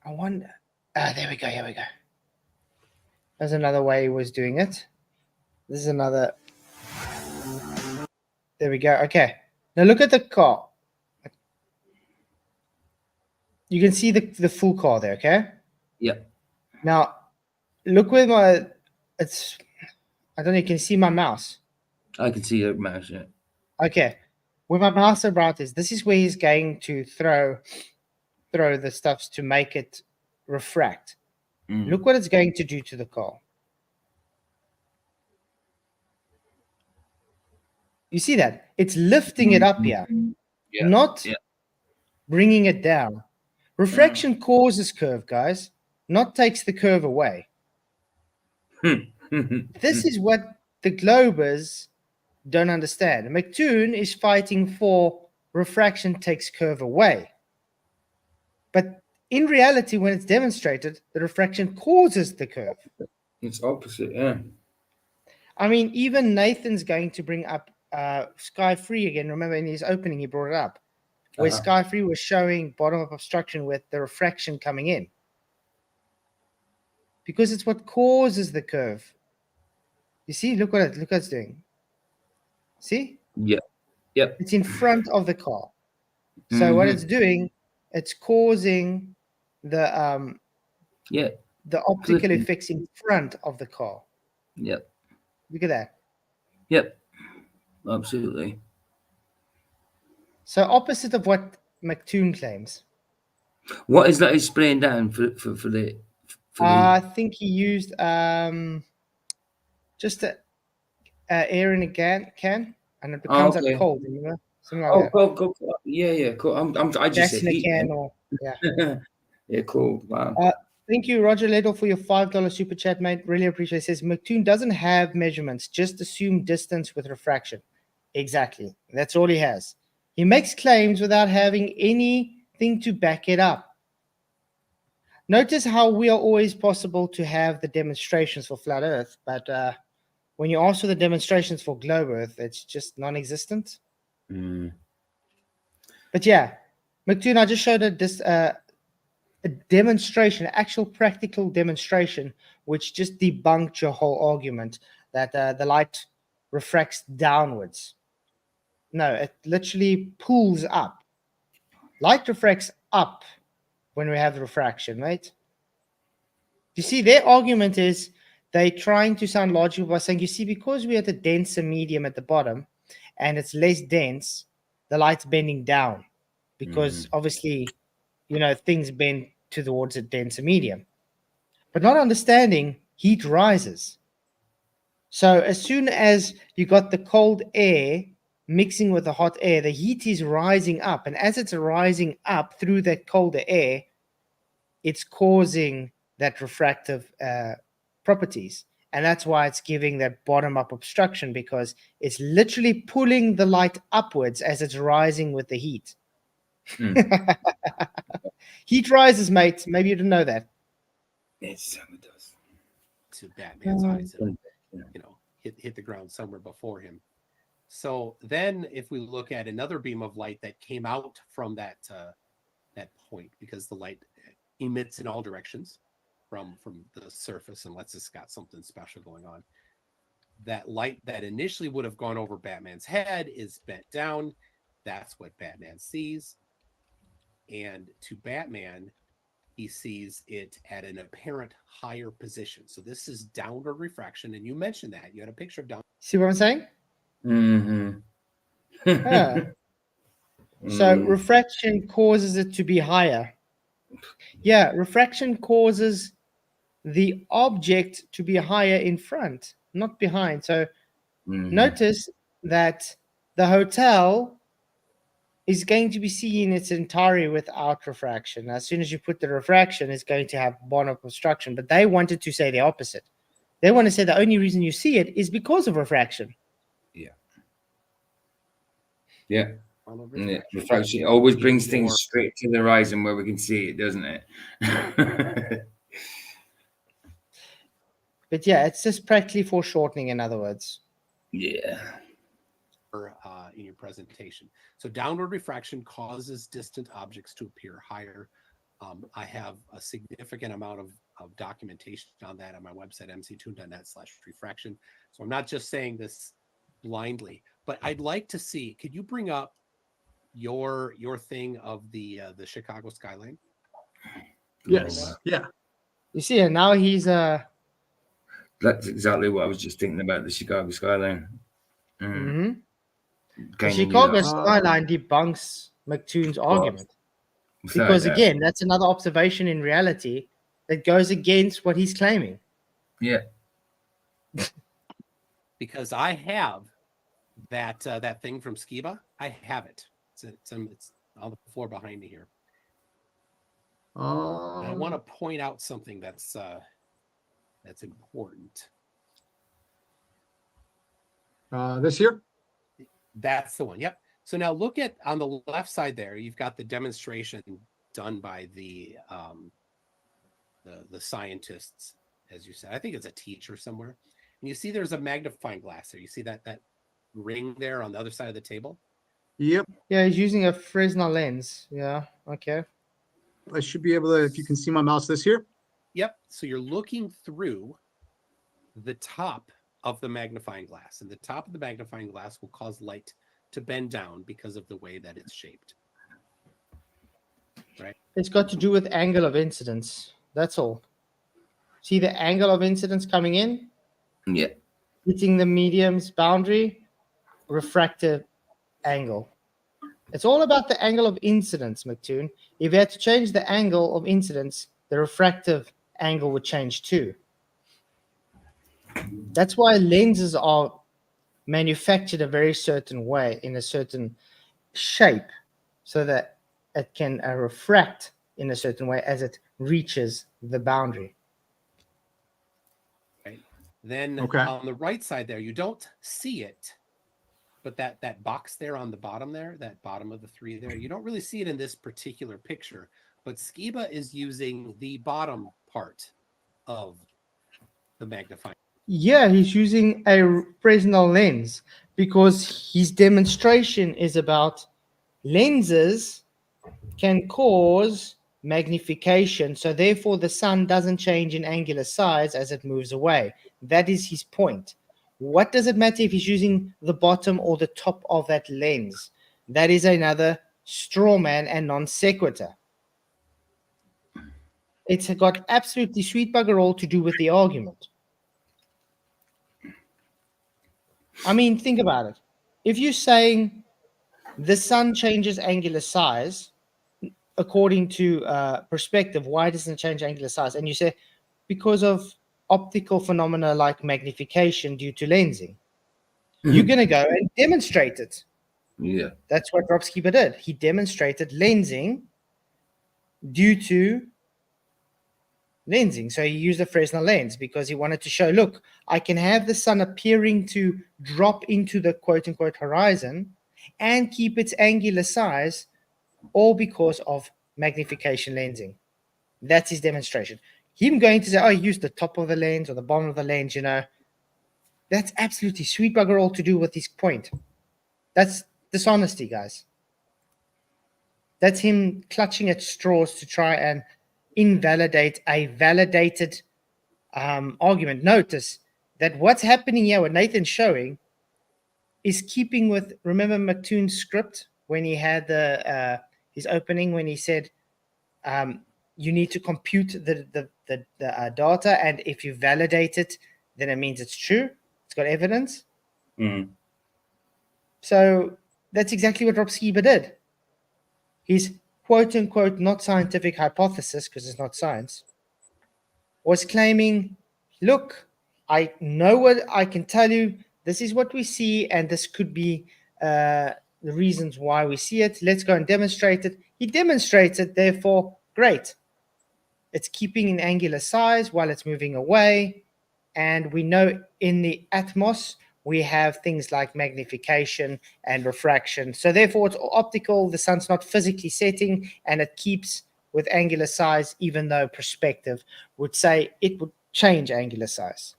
I wonder. There we go. Here we go. There's another way he was doing it. This is another. There we go. Okay. Now look at the car. You can see the full car there. Okay. Yeah. Now look where my. It's. I don't know. You can see my mouse. I can see your mouse. Yeah. Okay. Where my mouse about is, this is where he's going to throw the stuffs to make it refract. Mm. Look what it's going to do to the car. You see that? It's lifting it up here, Yeah. not Yeah. bringing it down. Refraction causes curve, guys, not takes the curve away. This is what the Globers don't understand. Mctoon is fighting for refraction takes curve away. But in reality, when it's demonstrated, the refraction causes the curve. It's opposite, yeah. I mean, even Nathan's going to bring up Sky Free again. Remember in his opening, he brought it up, where Sky Free was showing bottom of obstruction with the refraction coming in. Because it's what causes the curve. You see, look what it's doing. See? Yeah. Yep. It's in front of the car. So what it's doing, it's causing the optical effects in front of the car. Yep. Look at that. Yep. Absolutely. So opposite of what Mctoon claims. What is that he's spraying down for the? I think he used just air in a can, and it becomes okay. cold. You know, something like that. Cool. Yeah, cool. I just Gas said in a heat, can, man. or yeah. Yeah, cool. Wow. Thank you, Roger Ledell, for your $5 super chat, mate. Really appreciate it. It says Mctoon doesn't have measurements, just assume distance with refraction. Exactly. That's all he has. He makes claims without having anything to back it up. Notice how we are always possible to have the demonstrations for flat Earth, but when you ask for the demonstrations for globe Earth, it's just non-existent. But yeah, Mctoon, I just showed a demonstration, actual practical demonstration, which just debunked your whole argument that the light refracts downwards. No, it literally pulls up. Light refracts up when we have the refraction, right? You see, their argument is they're trying to sound logical by saying, you see, because we're at a denser medium at the bottom and it's less dense, the light's bending down because obviously, you know, things bend towards a denser medium. But not understanding, heat rises. So as soon as you got the cold air mixing with the hot air, the heat is rising up. And as it's rising up through that colder air, it's causing that refractive properties. And that's why it's giving that bottom-up obstruction, because it's literally pulling the light upwards as it's rising with the heat. Heat rises, mate. Maybe you didn't know that. It certainly does. To Batman's eyes, and, hit the ground somewhere before him. So then, if we look at another beam of light that came out from that point, because the light emits in all directions from the surface, unless it's got something special going on. That light that initially would have gone over Batman's head is bent down. That's what Batman sees. And to Batman, he sees it at an apparent higher position. So this is downward refraction. And you mentioned that. You had a picture of down. See what I'm saying? Mm-hmm. Yeah. So refraction causes it to be higher. Yeah, refraction causes the object to be higher in front, not behind. So notice that the hotel is going to be seen in its entirety without refraction. As soon as you put the refraction, it's going to have bottom obstruction. But they wanted to say the opposite. They want to say the only reason you see it is because of refraction. Yeah. Refraction always brings things straight to the horizon where we can see it, doesn't it? But yeah, it's just practically foreshortening, in other words. Yeah. In your presentation. So downward refraction causes distant objects to appear higher. I have a significant amount of documentation on that on my website, mctoon.net/refraction. So I'm not just saying this blindly, but I'd like to see, could you bring up your thing of the Chicago skyline? Yes. Yeah. You see, and now he's That's exactly what I was just thinking about, the Chicago skyline. The Chicago skyline debunks Mctoon's argument. Because again, that's another observation in reality that goes against what he's claiming. Yeah. Because I have that thing from Skiba. I have it. It's on the floor behind me here. And I want to point out something that's important. This here? That's the one. Yep. So now look at on the left side there, you've got the demonstration done by the scientists, as you said. I think it's a teacher somewhere. And you see there's a magnifying glass there. You see that ring there on the other side of the table? Yep. Yeah, he's using a Fresnel lens. Yeah, okay. I should be able to, if you can see my mouse, this here? Yep. So you're looking through the top of the magnifying glass, and the top of the magnifying glass will cause light to bend down because of the way that it's shaped. Right? It's got to do with angle of incidence. That's all. See the angle of incidence coming in? Yeah. Hitting the medium's boundary, refractive angle. It's all about the angle of incidence, Mctoon. If you had to change the angle of incidence, the refractive angle would change too. That's why lenses are manufactured a very certain way, in a certain shape, so that it can refract in a certain way as it reaches the boundary. Right. Then Okay. on the right side there, you don't see it, but that box there on the bottom there, that bottom of the three there, you don't really see it in this particular picture, but Skiba is using the bottom part of the magnifying. Yeah, he's using a Fresnel lens because his demonstration is about lenses can cause magnification. So therefore, the sun doesn't change in angular size as it moves away. That is his point. What does it matter if he's using the bottom or the top of that lens? That is another straw man and non sequitur. It's got absolutely sweet bugger all to do with the argument. I mean, think about it. If you're saying the sun changes angular size according to perspective, why doesn't it change angular size? And you say, because of optical phenomena like magnification due to lensing. You're going to go and demonstrate it. Yeah. That's what Rob Skiba did. He demonstrated lensing due to lensing. So he used a Fresnel lens because he wanted to show, look, I can have the sun appearing to drop into the quote-unquote horizon and keep its angular size, all because of magnification lensing. That's his demonstration. Him going to say, oh, use the top of the lens or the bottom of the lens, that's absolutely sweet bugger all to do with his point. That's dishonesty, guys. That's him clutching at straws to try and invalidate a validated argument. Notice that what's happening here, what Nathan's showing, is keeping with, remember Mctoon's script when he had his opening, when he said, you need to compute the data, and if you validate it, then it means it's true. It's got evidence. Mm. So that's exactly what Rob Skiba did. His quote-unquote not scientific hypothesis, because it's not science, was claiming, look, I know what I can tell you. This is what we see, and this could be the reasons why we see it. Let's go and demonstrate it. He demonstrates it, therefore, great. It's keeping an angular size while it's moving away. And we know in the Atmos, we have things like magnification and refraction. So therefore, it's optical. The sun's not physically setting, and it keeps with angular size, even though perspective would say it would change angular size.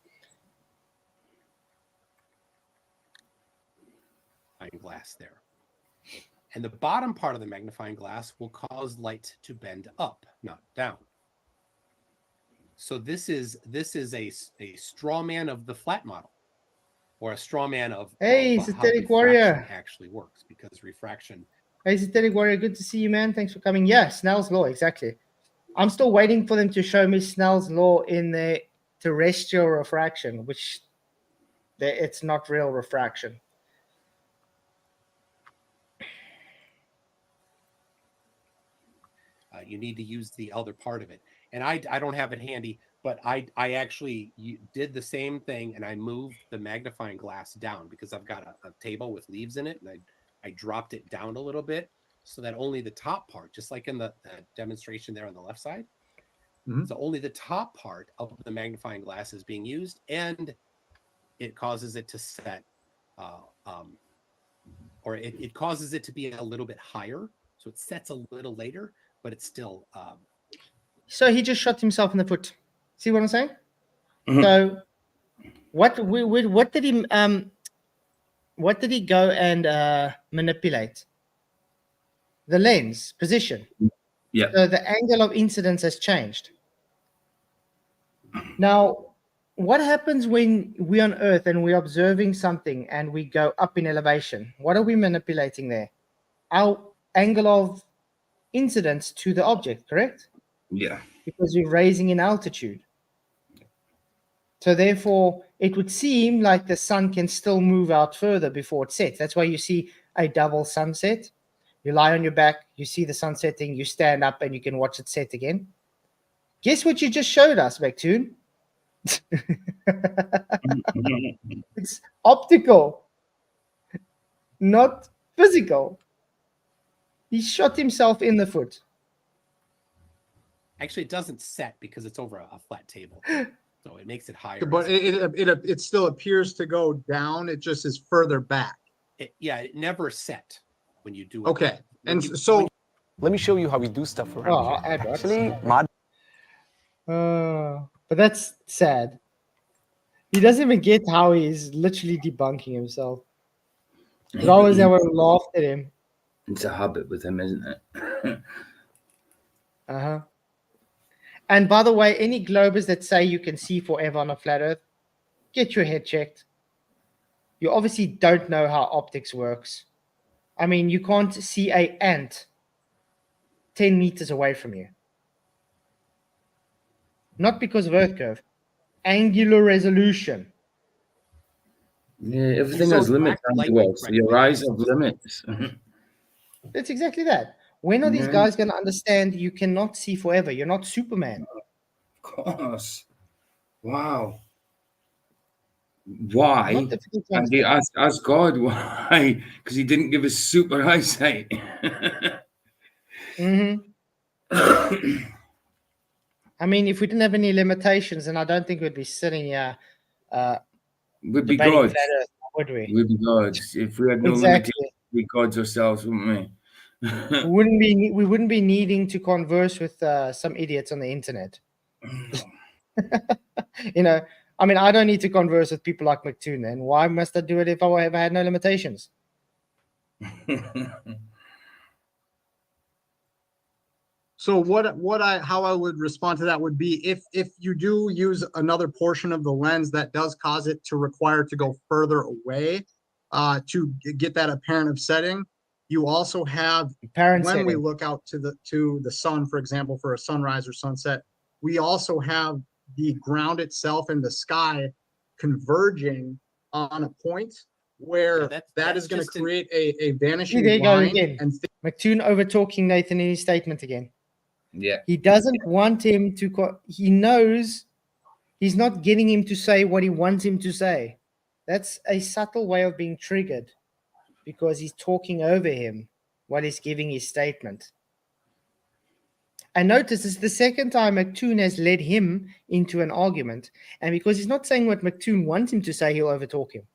Glass there. And the bottom part of the magnifying glass will cause light to bend up, not down. So this is a straw man of the flat model, or a straw man of Hey, how Synthetic diffraction Warrior actually works, because refraction. Hey, Synthetic Warrior, good to see you, man. Thanks for coming. Yeah, Snell's law, exactly. I'm still waiting for them to show me Snell's law in the terrestrial refraction, which it's not real refraction. You need to use the other part of it. And I don't have it handy, but I actually did the same thing, and I moved the magnifying glass down because I've got a table with leaves in it, and I dropped it down a little bit so that only the top part, just like in the demonstration there on the left side, so only the top part of the magnifying glass is being used, and it causes it to set, or it causes it to be a little bit higher, so it sets a little later, but it's still. So he just shot himself in the foot. See what I'm saying? Mhm. So what did he go and manipulate? The lens position. Yeah. So the angle of incidence has changed. Now, what happens when we're on Earth and we're observing something and we go up in elevation? What are we manipulating there? Our angle of incidence to the object, correct? Yeah. Because you're raising in altitude. So therefore, it would seem like the sun can still move out further before it sets. That's why you see a double sunset. You lie on your back, you see the sun setting, you stand up, and you can watch it set again. Guess what you just showed us, Mctoon? It's optical, not physical. He shot himself in the foot. Actually, it doesn't set because it's over a flat table, so it makes it higher. But it still appears to go down. It just is further back. It never set when you do it. Okay, When and you- so when Let me show you how we do stuff around here. Adverts. Actually, mod But that's sad. He doesn't even get how he's literally debunking himself. There's always everyone laughed at him. It's a habit with him, isn't it? Uh-huh. And by the way, any globers that say you can see forever on a flat Earth, get your head checked. You obviously don't know how optics works. I mean, you can't see an ant 10 meters away from you. Not because of Earth curve. Angular resolution. Yeah, everything So has limits. black Well, light so your eyes have limits. That's exactly that. When are these Yeah. guys going to understand you cannot see forever? You're not Superman. Of course. Wow. Why? Not difficult to And they understand. ask God why? Because he didn't give us super eyesight. Mhm. I I mean, if we didn't have any limitations, then I don't think we'd be sitting here We'd be debating gods. flat Earth, would we? We'd be gods. If we had no Exactly. limitations, we'd be gods ourselves, wouldn't we? We wouldn't be needing to converse with some idiots on the internet. You know, I mean, I don't need to converse with people like Mctoon. Then why must I do it if I had no limitations? So how I would respond to that would be if you do use another portion of the lens that does cause it to require to go further away to get that apparent of setting, you also have when we look out to the sun, for example, for a sunrise or sunset, we also have the ground itself and the sky converging on a point where that is going to create a vanishing there you go line. again. And Mctoon over talking Nathan in his statement again. Yeah. He doesn't want him to. He knows he's not getting him to say what he wants him to say. That's a subtle way of being triggered because he's talking over him while he's giving his statement. And notice this is the second time Mctoon has led him into an argument. And because he's not saying what Mctoon wants him to say, he'll overtalk him.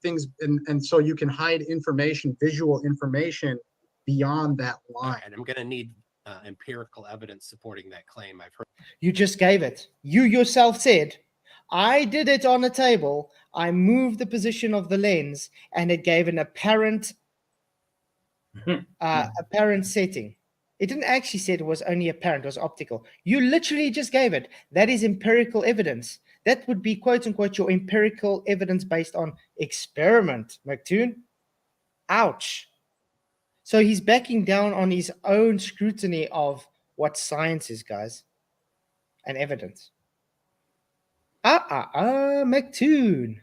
things, and so you can hide information, visual information beyond that line. And I'm going to need empirical evidence supporting that claim. I've heard. You just gave it. You yourself said, I did it on a table. I moved the position of the lens and it gave an apparent setting. It didn't actually say it was only apparent, it was optical. You literally just gave it. That is empirical evidence. That would be, quote unquote, your empirical evidence based on experiment, Mctoon. Ouch. So he's backing down on his own scrutiny of what science is, guys, and evidence. Mctoon.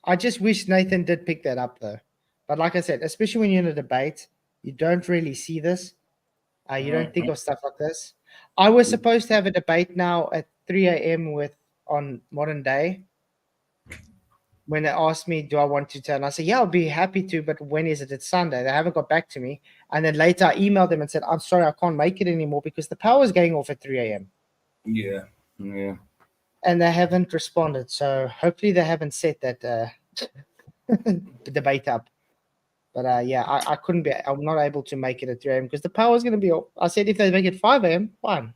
I just wish Nathan did pick that up, though. But like I said, especially when you're in a debate, you don't really see this. You don't think of stuff like this. I was supposed to have a debate now at 3 a.m. on Modern Day. When they asked me, do I want to turn? I said, yeah, I'll be happy to, but when is it? It's Sunday. They haven't got back to me. And then later I emailed them and said, I'm sorry, I can't make it anymore because the power is going off at 3 a.m. Yeah. And they haven't responded. So hopefully they haven't set that debate up. But I couldn't be, I'm not able to make it at 3 a.m. because the power is going to be off. I said if they make it 5 a.m., fine.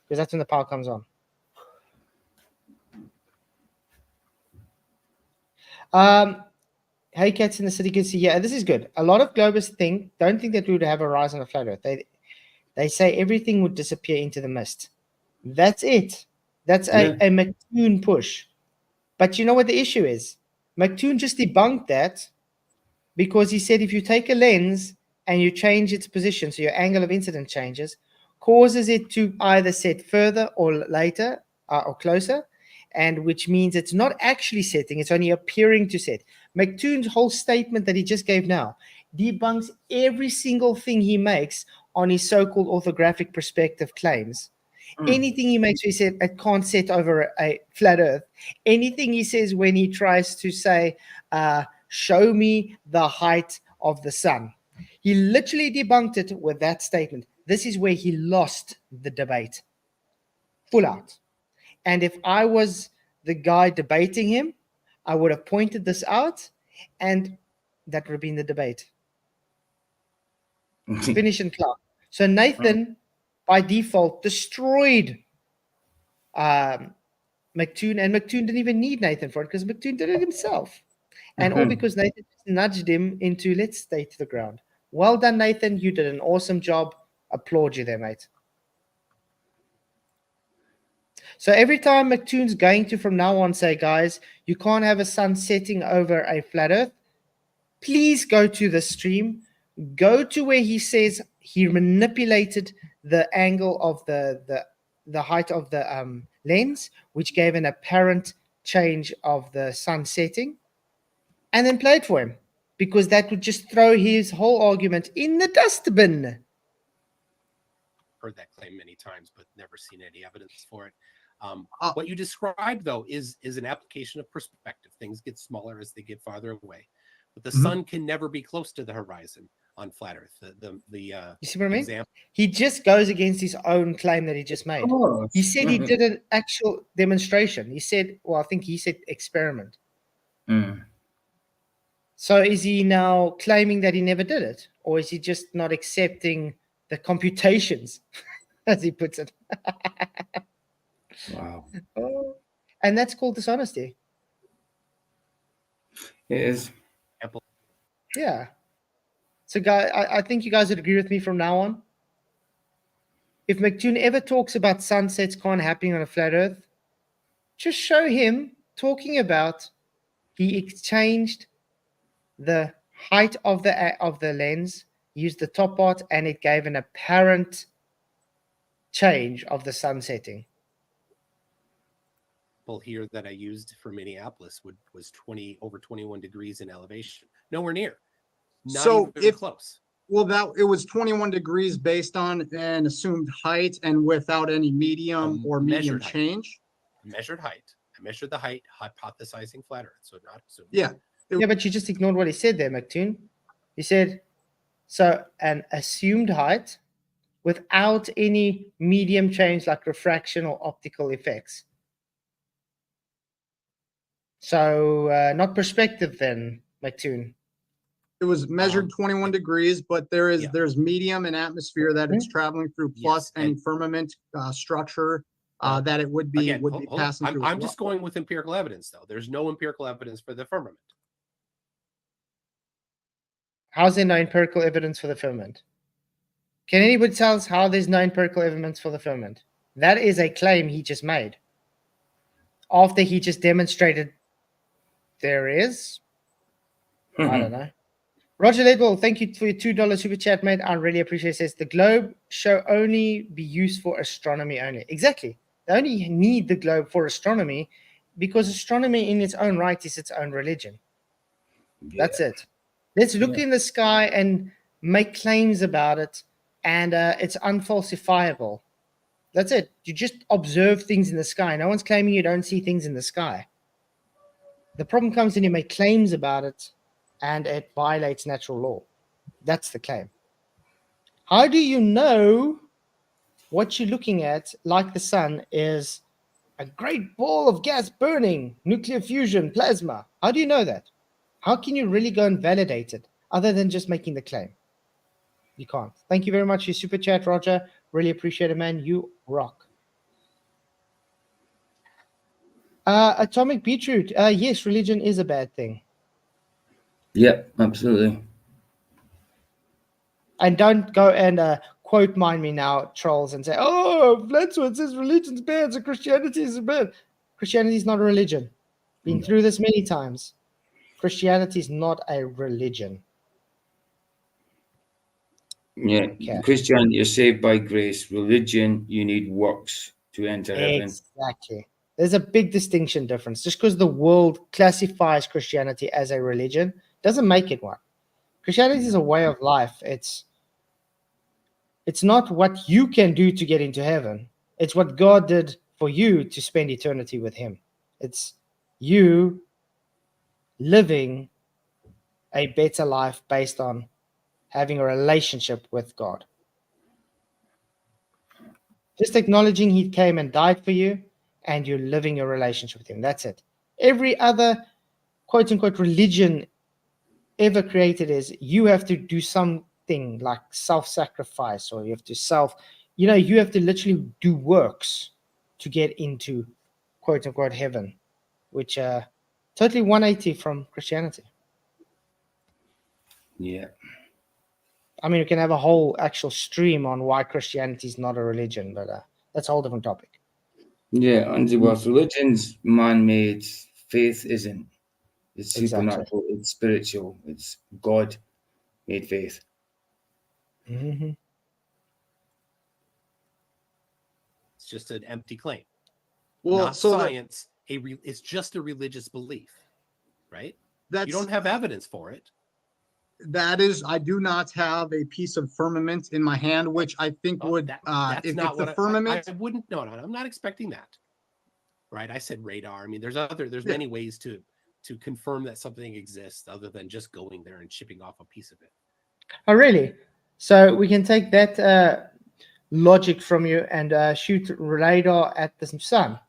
Because that's when the power comes on. Hey, Cats in the City can see. Yeah, this is good. A lot of globalists don't think that we would have a rise on a flat Earth. They say everything would disappear into the mist. That's it. That's a Mctoon push. But you know what the issue is? Mctoon just debunked that because he said if you take a lens and you change its position, so your angle of incidence changes, causes it to either set further or later or closer, and which means it's not actually setting, it's only appearing to set. Mctoon's whole statement that he just gave now debunks every single thing he makes on his so-called orthographic perspective claims. Anything he makes, he said, it can't set over a flat Earth. Anything he says when he tries to say, show me the height of the sun. He literally debunked it with that statement. This is where he lost the debate. Full out. And if I was the guy debating him, I would have pointed this out, and that would have been the debate. Finish and clock. So Nathan, by default, destroyed Mctoon, and Mctoon didn't even need Nathan for it because Mctoon did it himself. And all because Nathan just nudged him into, let's stay to the ground. Well done, Nathan. You did an awesome job. Applaud you there, mate. So every time Mctoon's going to, from now on, say, guys, you can't have a sun setting over a flat Earth, please go to the stream. Go to where he says he manipulated the angle of the height of the lens, which gave an apparent change of the sun setting, and then play it for him, because that would just throw his whole argument in the dustbin. Heard that claim many times, but never seen any evidence for it. What you described, though, is an application of perspective. Things get smaller as they get farther away, but the sun can never be close to the horizon. Flat Earth. You see what I mean? Example. He just goes against his own claim that he just made. He said he did an actual demonstration. He said, well, I think he said experiment. So is he now claiming that he never did it? Or is he just not accepting the computations, as he puts it? Wow. And that's called dishonesty. It is. Yeah. So, guys, I think you guys would agree with me from now on. If Mctoon ever talks about sunsets can't happen on a flat Earth, just show him talking about he exchanged the height of the lens, used the top part, and it gave an apparent change of the sun setting. Here that I used for Minneapolis was over 21 degrees in elevation. Nowhere near. Not even close. Well, it was 21 degrees based on an assumed height and without any medium or medium change. Measured height. I measured the height, hypothesizing flat Earth, so not assumed. Yeah. Yeah, but you just ignored what he said there, Mctoon. He said, so an assumed height without any medium change like refraction or optical effects. So not perspective then, Mctoon. It was measured 21 degrees, but there's medium and atmosphere that it's traveling through, plus any firmament structure that it would be passing through. I'm just going with empirical evidence, though. There's no empirical evidence for the firmament. How's there no empirical evidence for the firmament? Can anybody tell us how there's no empirical evidence for the firmament? That is a claim he just made. After he just demonstrated there is. I don't know. Roger Ledwell, thank you for your $2 super chat, mate. I really appreciate it. Says the globe shall only be used for astronomy only. Exactly. They only need the globe for astronomy because astronomy in its own right is its own religion. Yeah. That's it. Let's look in the sky and make claims about it, and it's unfalsifiable. That's it. You just observe things in the sky. No one's claiming you don't see things in the sky. The problem comes when you make claims about it and it violates natural law. That's the claim. How do you know what you're looking at, like the sun, is a great ball of gas burning, nuclear fusion, plasma? How do you know that? How can you really go and validate it other than just making the claim? You can't. Thank you very much for your super chat, Roger. Really appreciate it, man. You rock. Atomic Beetroot. Yes, religion is a bad thing. Yep, absolutely. And don't go and quote mine me now, trolls, and say, oh, Flatzoid says religion's bad, so Christianity is bad. Christianity is not a religion. Been through this many times. Christianity is not a religion. Yeah, Christianity, you're saved by grace. Religion, you need works to enter heaven. Exactly. There's a big distinction difference. Just because the world classifies Christianity as a religion doesn't make it one. Christianity is a way of life. It's not what you can do to get into heaven. It's what God did for you to spend eternity with him. It's you living a better life based on having a relationship with God. Just acknowledging he came and died for you, and you're living a relationship with him. That's it. Every other quote-unquote religion ever created is you have to do something like self-sacrifice, or you have to you have to literally do works to get into quote-unquote heaven, which totally 180 from Christianity. Yeah. I mean, we can have a whole actual stream on why Christianity is not a religion, but that's a whole different topic. Yeah, and religion's man-made, faith isn't. It's supernatural, it's spiritual, it's God-made faith. Mm-hmm. It's just an empty claim. Well, not science. It's just a religious belief, right? You don't have evidence for it. That is, I do not have a piece of firmament in my hand, which I think would, that's not what firmament. I wouldn't. No, I'm not expecting that. Right? I said radar. I mean, there's many ways to confirm that something exists other than just going there and chipping off a piece of it. Oh, really? So we can take that logic from you and shoot radar at the sun.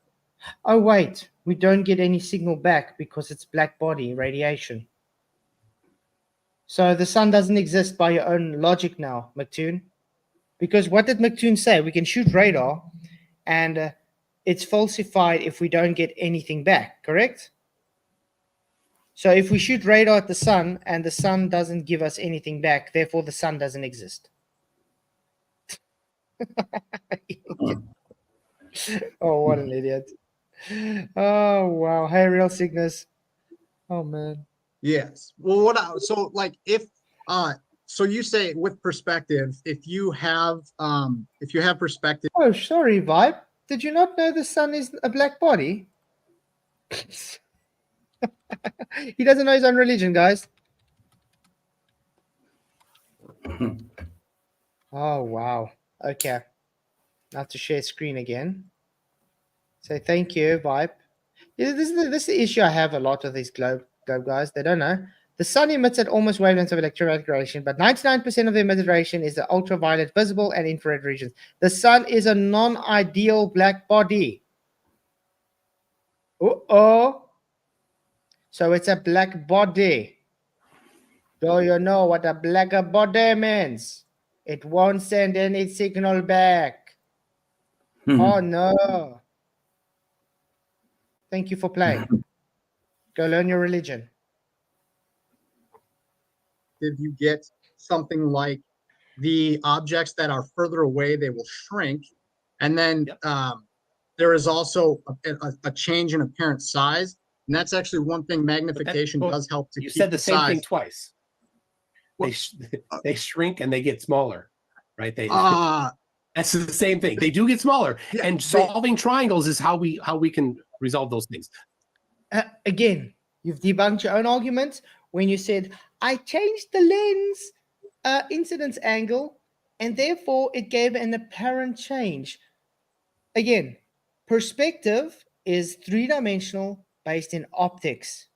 Oh, wait, we don't get any signal back because it's black body radiation. So the sun doesn't exist by your own logic now, Mctoon. Because what did Mctoon say? We can shoot radar and it's falsified if we don't get anything back, correct? So if we shoot radar at the sun and the sun doesn't give us anything back, therefore the sun doesn't exist. Oh, what an idiot. Oh, wow. Hey, Real Cygnus. Oh, man. Yes. Well, so you say with perspective, if you have perspective. Oh, sorry, Vibe. Did you not know the sun is a black body? He doesn't know his own religion, guys. Oh, wow. Okay. I have to share screen again. So thank you, Vibe. Yeah, this is the issue I have a lot of these globe guys. They don't know. The sun emits at almost wavelengths of electromagnetic radiation, but 99% of the emitted radiation is the ultraviolet, visible, and infrared regions. The sun is a non-ideal black body. Uh-oh. So it's a black body. Do you know what a black body means? It won't send any signal back. Oh, no. Thank you for playing. Go learn your religion. If you get something like the objects that are further away, they will shrink. And then there is also a change in apparent size. And that's actually one thing magnification does help to keep. You said the same size. thing twice. They shrink and they get smaller, right? That's the same thing. They do get smaller, and solving triangles is how we can resolve those things. Again, you've debunked your own argument when you said, I changed the lens incidence angle, and therefore it gave an apparent change. Again, perspective is three-dimensional based in optics.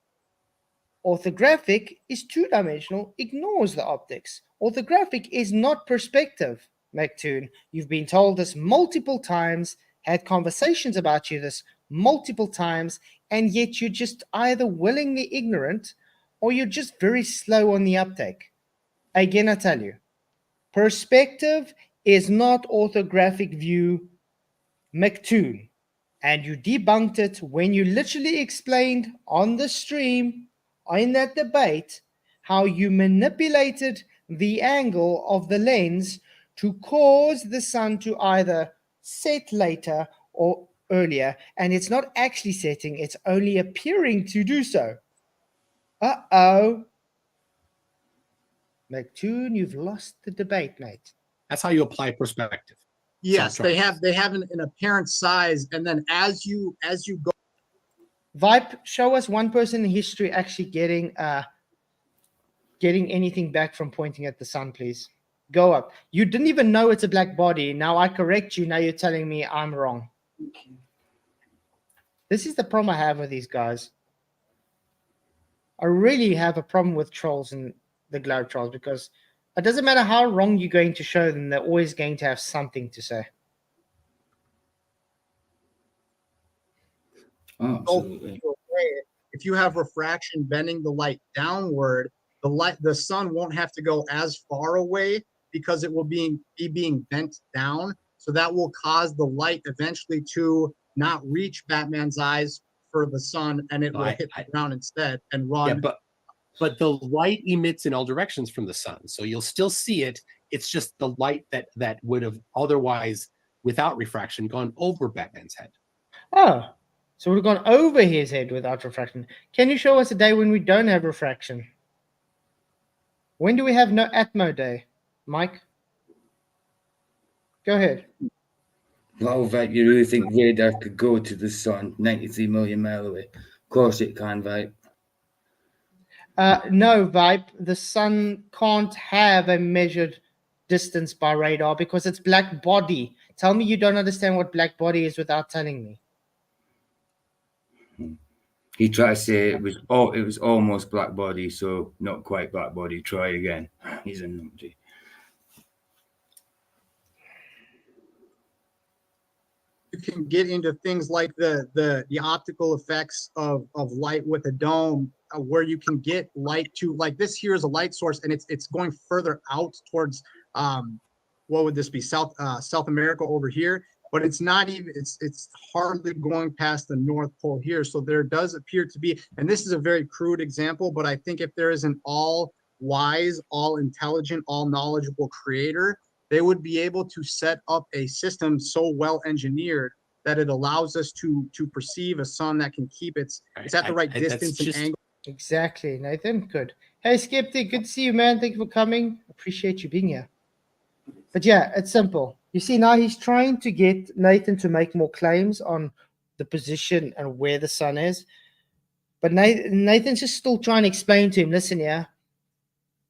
Orthographic is two-dimensional, ignores the optics. Orthographic is not perspective, Mctoon. You've been told this multiple times, had conversations about you this multiple times, and yet you're just either willingly ignorant or you're just very slow on the uptake. Again, I tell you, perspective is not orthographic view, Mctoon. And you debunked it when you literally explained on the stream, in that debate, how you manipulated the angle of the lens to cause the sun to either set later or earlier, and it's not actually setting, it's only appearing to do so. Uh-oh. Mctoon, you've lost the debate, mate. That's how you apply perspective. Yes, they have an apparent size, and then as you go. Vibe, show us one person in history actually getting anything back from pointing at the sun, please. Go up. You didn't even know it's a black body. Now I correct you. Now you're telling me I'm wrong. This is the problem I have with these guys. I really have a problem with trolls and the globe trolls, because it doesn't matter how wrong you're going to show them, they're always going to have something to say. Oh, absolutely. If you have refraction bending the light downward, the sun won't have to go as far away because it will be being bent down. So that will cause the light eventually to not reach Batman's eyes for the sun, and it will hit the ground instead and run. Yeah, but the light emits in all directions from the sun, so you'll still see it. It's just the light that would have otherwise, without refraction, gone over Batman's head. Oh, so we've gone over his head without refraction. Can you show us a day when we don't have refraction? When do we have no Atmo day, Mike? Go ahead. Well, Vibe, you really think radar could go to the sun 93 million miles away? Of course it can, Vibe. No, Vibe. The sun can't have a measured distance by radar because it's black body. Tell me you don't understand what black body is without telling me. He tried to say it was almost black body, so not quite black body. Try again. He's a numpty. You can get into things like the optical effects of light with a dome, where you can get light to, like, this here is a light source, and it's going further out towards what would this be, South America over here, but it's not even, it's hardly going past the North Pole here. So there does appear to be, and this is a very crude example, but I think if there is an all wise, all intelligent, all knowledgeable creator, they would be able to set up a system so well engineered that it allows us to perceive a sun that can keep it's at the right distance and angle. Exactly, Nathan. Good. Hey, Skeptic, good to see you, man. Thank you for coming. Appreciate you being here. But yeah, it's simple. You see, now he's trying to get Nathan to make more claims on the position and where the sun is. But Nathan's just still trying to explain to him, listen, yeah,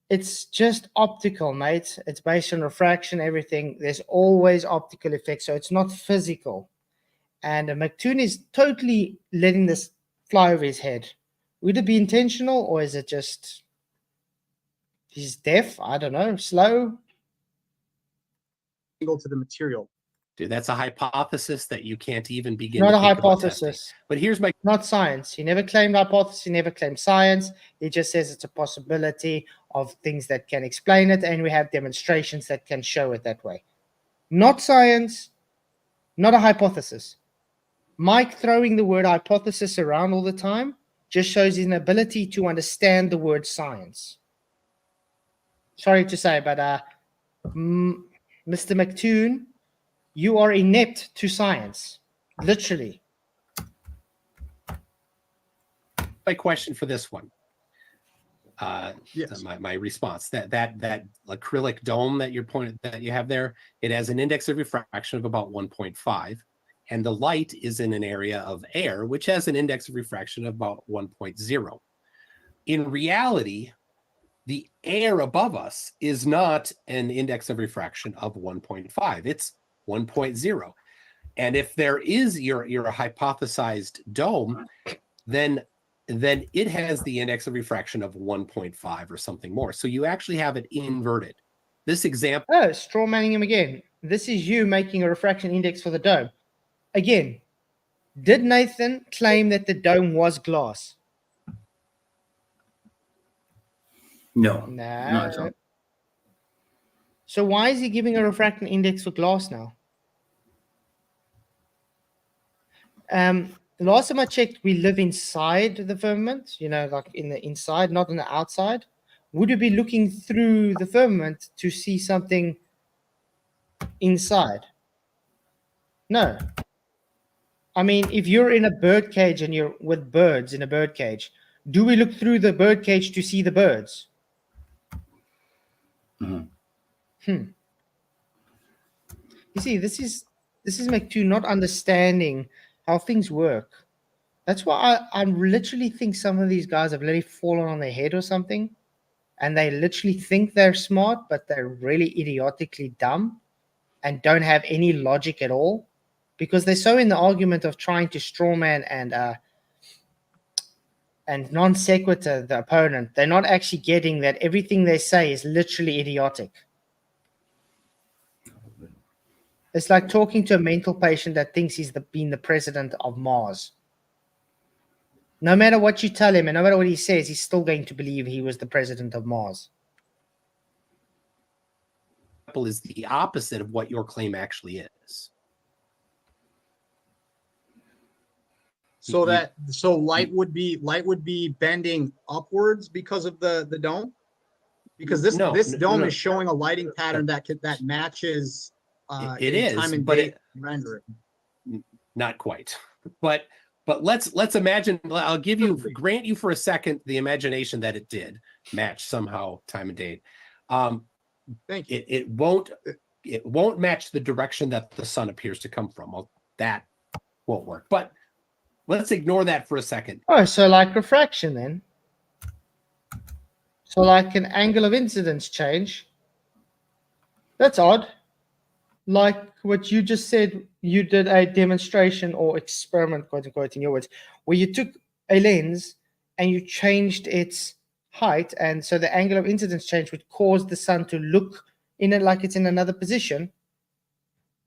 it's just optical, mate. It's based on refraction, everything. There's always optical effects, so it's not physical. And Mctoon is totally letting this fly over his head. Would it be intentional, or is it just he's deaf? I don't know, slow? To the material. Dude, that's a hypothesis that you can't even begin Not to a think about hypothesis. testing. But here's my Not science. He never claimed hypothesis. He never claimed science. He just says it's a possibility of things that can explain it, and we have demonstrations that can show it that way. Not science, not a hypothesis. Mike throwing the word hypothesis around all the time just shows his inability to understand the word science. Sorry to say, but Mr. Mctoon, you are inept to science, literally. my question for this one. Yes. My response, that acrylic dome that you have there, it has an index of refraction of about 1.5, and the light is in an area of air which has an index of refraction of about 1.0. In reality, the air above us is not an index of refraction of 1.5, it's 1.0. And if there is your hypothesized dome, then it has the index of refraction of 1.5 or something more. So you actually have it inverted. This example. Oh, straw manning him again. This is you making a refraction index for the dome. Again, did Nathan claim that the dome was glass? No. No. Not at all. So why is he giving a refraction index for glass now? The last time I checked, we live inside the firmament, like in the inside, not on the outside. Would you be looking through the firmament to see something inside? No. I mean, if you're in a bird cage and you're with birds in a bird cage, do we look through the bird cage to see the birds? Mm-hmm. You see, this is Mctoon not understanding how things work. That's why I literally think some of these guys have literally fallen on their head or something, and they literally think they're smart, but they're really idiotically dumb and don't have any logic at all, because they're so in the argument of trying to strawman and non sequitur the opponent. They're not actually getting that everything they say is literally idiotic. It's like talking to a mental patient that thinks he's been the president of Mars. No matter what you tell him and no matter what he says, he's still going to believe he was the president of Mars. Is the opposite of what your claim actually is. So light would be bending upwards because of the dome, because this dome is showing a lighting pattern that matches. It is, time and but date rendering. Not quite. But let's imagine. I'll grant you for a second the imagination that it did match somehow time and date. Thank you. It won't match the direction that the sun appears to come from. Well, that won't work. But let's ignore that for a second. Oh, so like refraction then. So like an angle of incidence change. That's odd. Like what you just said, you did a demonstration or experiment, quote unquote, in your words, where you took a lens and you changed its height, and so the angle of incidence change would cause the sun to look in it like it's in another position,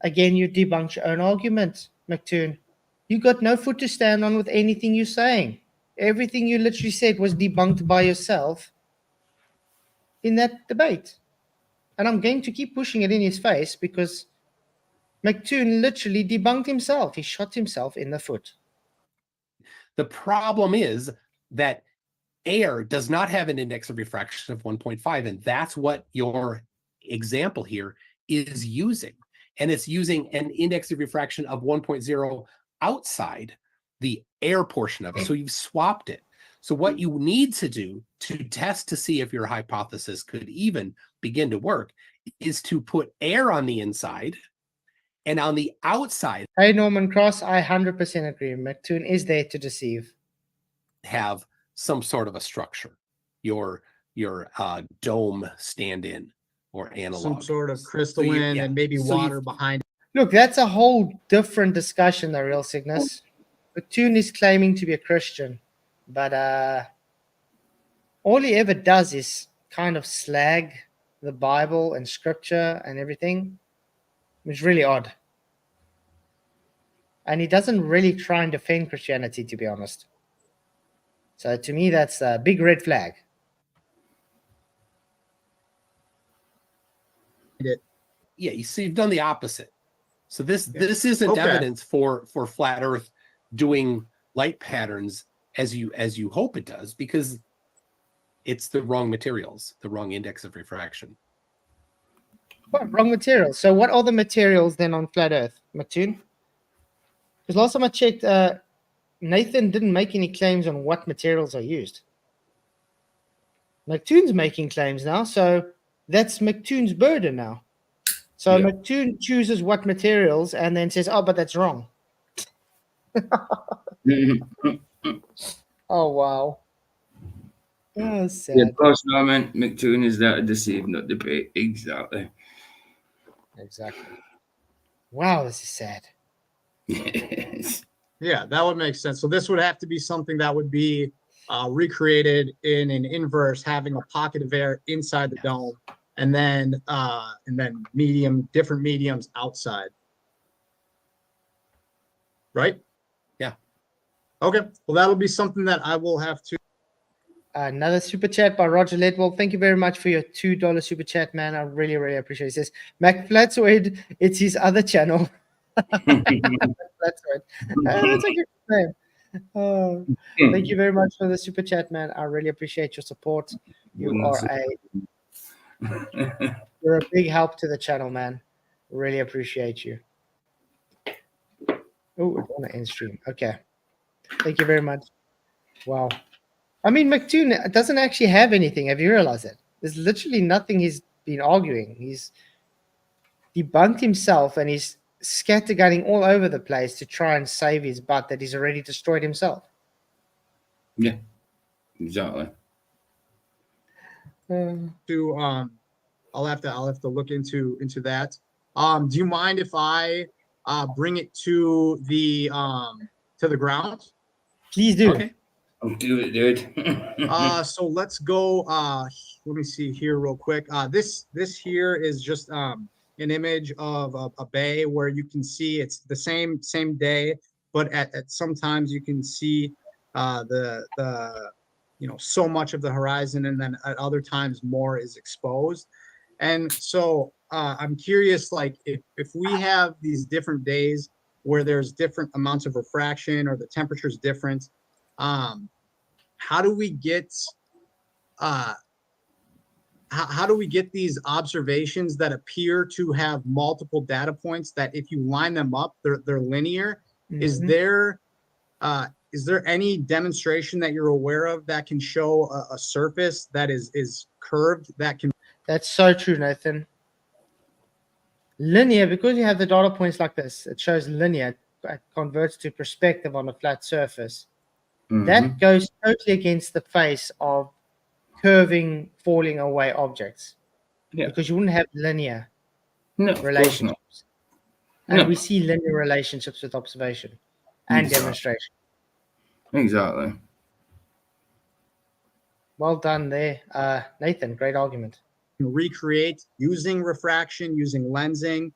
again, you debunked your own argument, Mctoon. You got no foot to stand on with anything you're saying. Everything you literally said was debunked by yourself in that debate. And I'm going to keep pushing it in his face because Mctoon literally debunked himself. He shot himself in the foot. The problem is that air does not have an index of refraction of 1.5, and that's what your example here is using. And it's using an index of refraction of 1.0 outside the air portion of it. So you've swapped it. So what you need to do to test to see if your hypothesis could even begin to work is to put air on the inside, and on the outside, Hey, Norman Cross, I 100% agree. Mctoon is there to deceive. have some sort of a structure, your dome stand-in or analog. Some sort of crystalline and maybe water behind it. Look, that's a whole different discussion, the real Cygnus. Mctoon is claiming to be a Christian, but all he ever does is kind of slag the Bible and scripture and everything. It's really odd. And he doesn't really try and defend Christianity, to be honest. So to me, that's a big red flag. Yeah, you see, you've done the opposite. So this isn't evidence for flat Earth doing light patterns as you hope it does, because it's the wrong materials, the wrong index of refraction. What, wrong materials? So what are the materials then on flat Earth, Mctoon? Because last time I checked, Nathan didn't make any claims on what materials are used. Mctoon's making claims now, so that's Mctoon's burden now. So yeah. Mctoon chooses what materials and then says, oh, but that's wrong. Oh, wow. Oh, sad. Yeah, of course, Norman. Mctoon is there to deceive, not debate. Exactly. Exactly. Wow, this is sad. Yes. Yeah, that would make sense. So this would have to be something that would be recreated in an inverse, having a pocket of air inside the dome, and then different mediums outside. Right? Yeah. Okay. Well, that'll be something that I will have to. Another super chat by Roger Ledwell. Thank you very much for your $2 super chat, man. I really, really appreciate it. He says, Flatzoid, it's his other channel. Flatzoid. That's a good name. Oh, thank you very much for the super chat, man. I really appreciate your support. You're a big help to the channel, man. Really appreciate you. Oh, it's on the end stream. Okay. Thank you very much. Wow. I mean, Mctoon doesn't actually have anything. Have you realized that? There's literally nothing he's been arguing. He's debunked himself and he's scattergunning all over the place to try and save his butt that he's already destroyed himself. Yeah, exactly. I'll have to look into that. Do you mind if I bring it to the ground? Please do. Okay. I'll do it, dude. So let's go. Let me see here real quick. This here is just an image of a bay where you can see it's the same day, but at sometimes you can see the so much of the horizon, and then at other times more is exposed. And so I'm curious, like if we have these different days where there's different amounts of refraction or the temperature's different, how do we get these observations that appear to have multiple data points that if you line them up, they're linear? Mm-hmm. Is there any demonstration that you're aware of that can show a surface that is curved that can? That's so true, Nathan. Linear, because you have the data points like this, it shows linear, it converts to perspective on a flat surface. Mm-hmm. That goes totally against the face of curving, falling away objects. Yeah. Because you wouldn't have linear relationships. And we see linear relationships with observation and demonstration. Exactly. Well done there, Nathan. Great argument. Recreate using refraction, using lensing,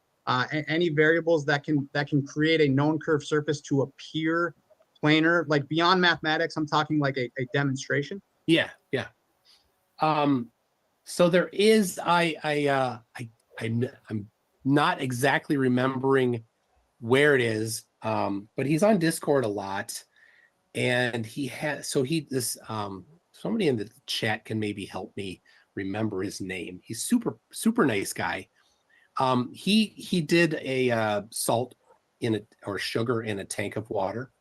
any variables that can create a known curved surface to appear planar, like beyond mathematics. I'm talking like a demonstration. Yeah. So there is I'm not exactly remembering where it is, but he's on Discord a lot, and somebody in the chat can maybe help me remember his name. He's super nice guy. He did a salt or sugar in a tank of water.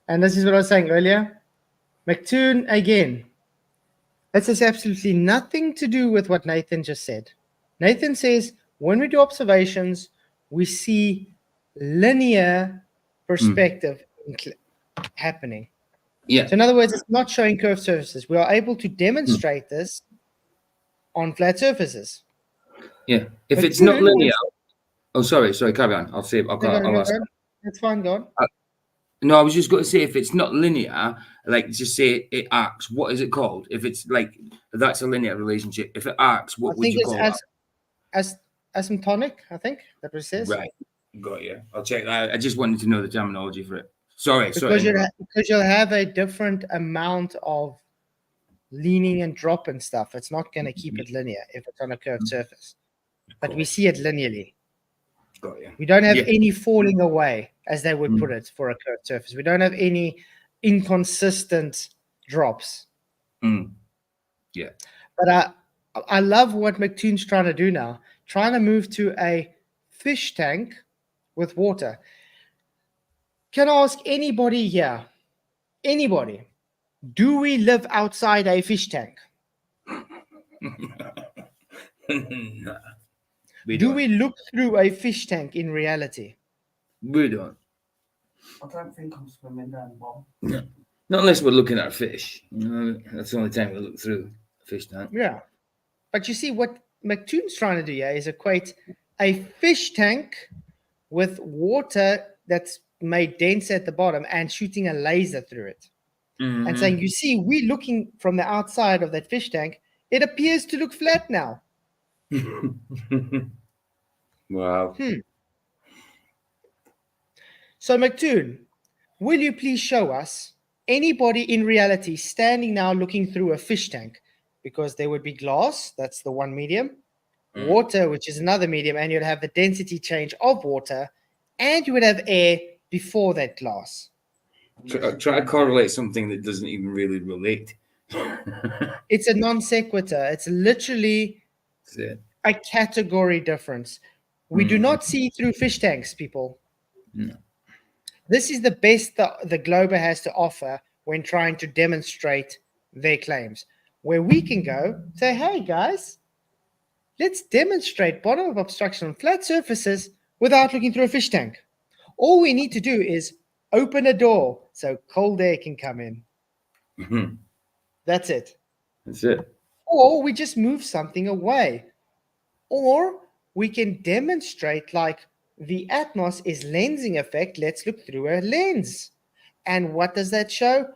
And this is what I was saying earlier. Mctoon, again, this has absolutely nothing to do with what Nathan just said. Nathan says, when we do observations, we see linear perspective happening. Yeah. So in other words, it's not showing curved surfaces. We are able to demonstrate this on flat surfaces. Yeah. If But it's not Mctoon linear. Oh, sorry, carry on. I'll say. I'll ask. That's fine, go on. No, I was just going to say, if it's not linear, like just say it arcs, what is it called? If it's like that's a linear relationship. If it arcs, what would you call that? Asymptotic, I think that's what it says. Right, got you. I'll check that. I just wanted to know the terminology for it. Sorry. Because you'll have a different amount of leaning and drop and stuff. It's not going to keep it linear if it's on a curved surface. But we see it linearly. Got you. We don't have any falling away, as they would put it, for a curved surface. We don't have any inconsistent drops. Yeah. But I love what Mctoon's trying to do now, trying to move to a fish tank with water. Can I ask anybody here, do we live outside a fish tank? No. Do we look through a fish tank in reality? We don't. I don't think I'm swimming down, Bob. No. Not unless we're looking at a fish. You know, that's the only time we look through a fish tank. Yeah. But you see, what Mctoon's trying to do here is equate a fish tank with water that's made dense at the bottom and shooting a laser through it. And saying, you see, we're looking from the outside of that fish tank. It appears to look flat now. Wow. So, Mctoon, will you please show us anybody in reality standing now looking through a fish tank? Because there would be glass, that's the one medium, water, which is another medium, and you'd have the density change of water, and you would have air before that glass. Try to correlate something that doesn't even really relate. It's a non sequitur. It's literally a category difference. We do not see through fish tanks, people. No. This is the best the Glober has to offer when trying to demonstrate their claims. Where we can go, say, hey, guys, let's demonstrate bottom of obstruction on flat surfaces without looking through a fish tank. All we need to do is open a door so cold air can come in. That's it. That's it. Or we just move something away. Or we can demonstrate like the Atmos is lensing effect. Let's look through a lens. And what does that show?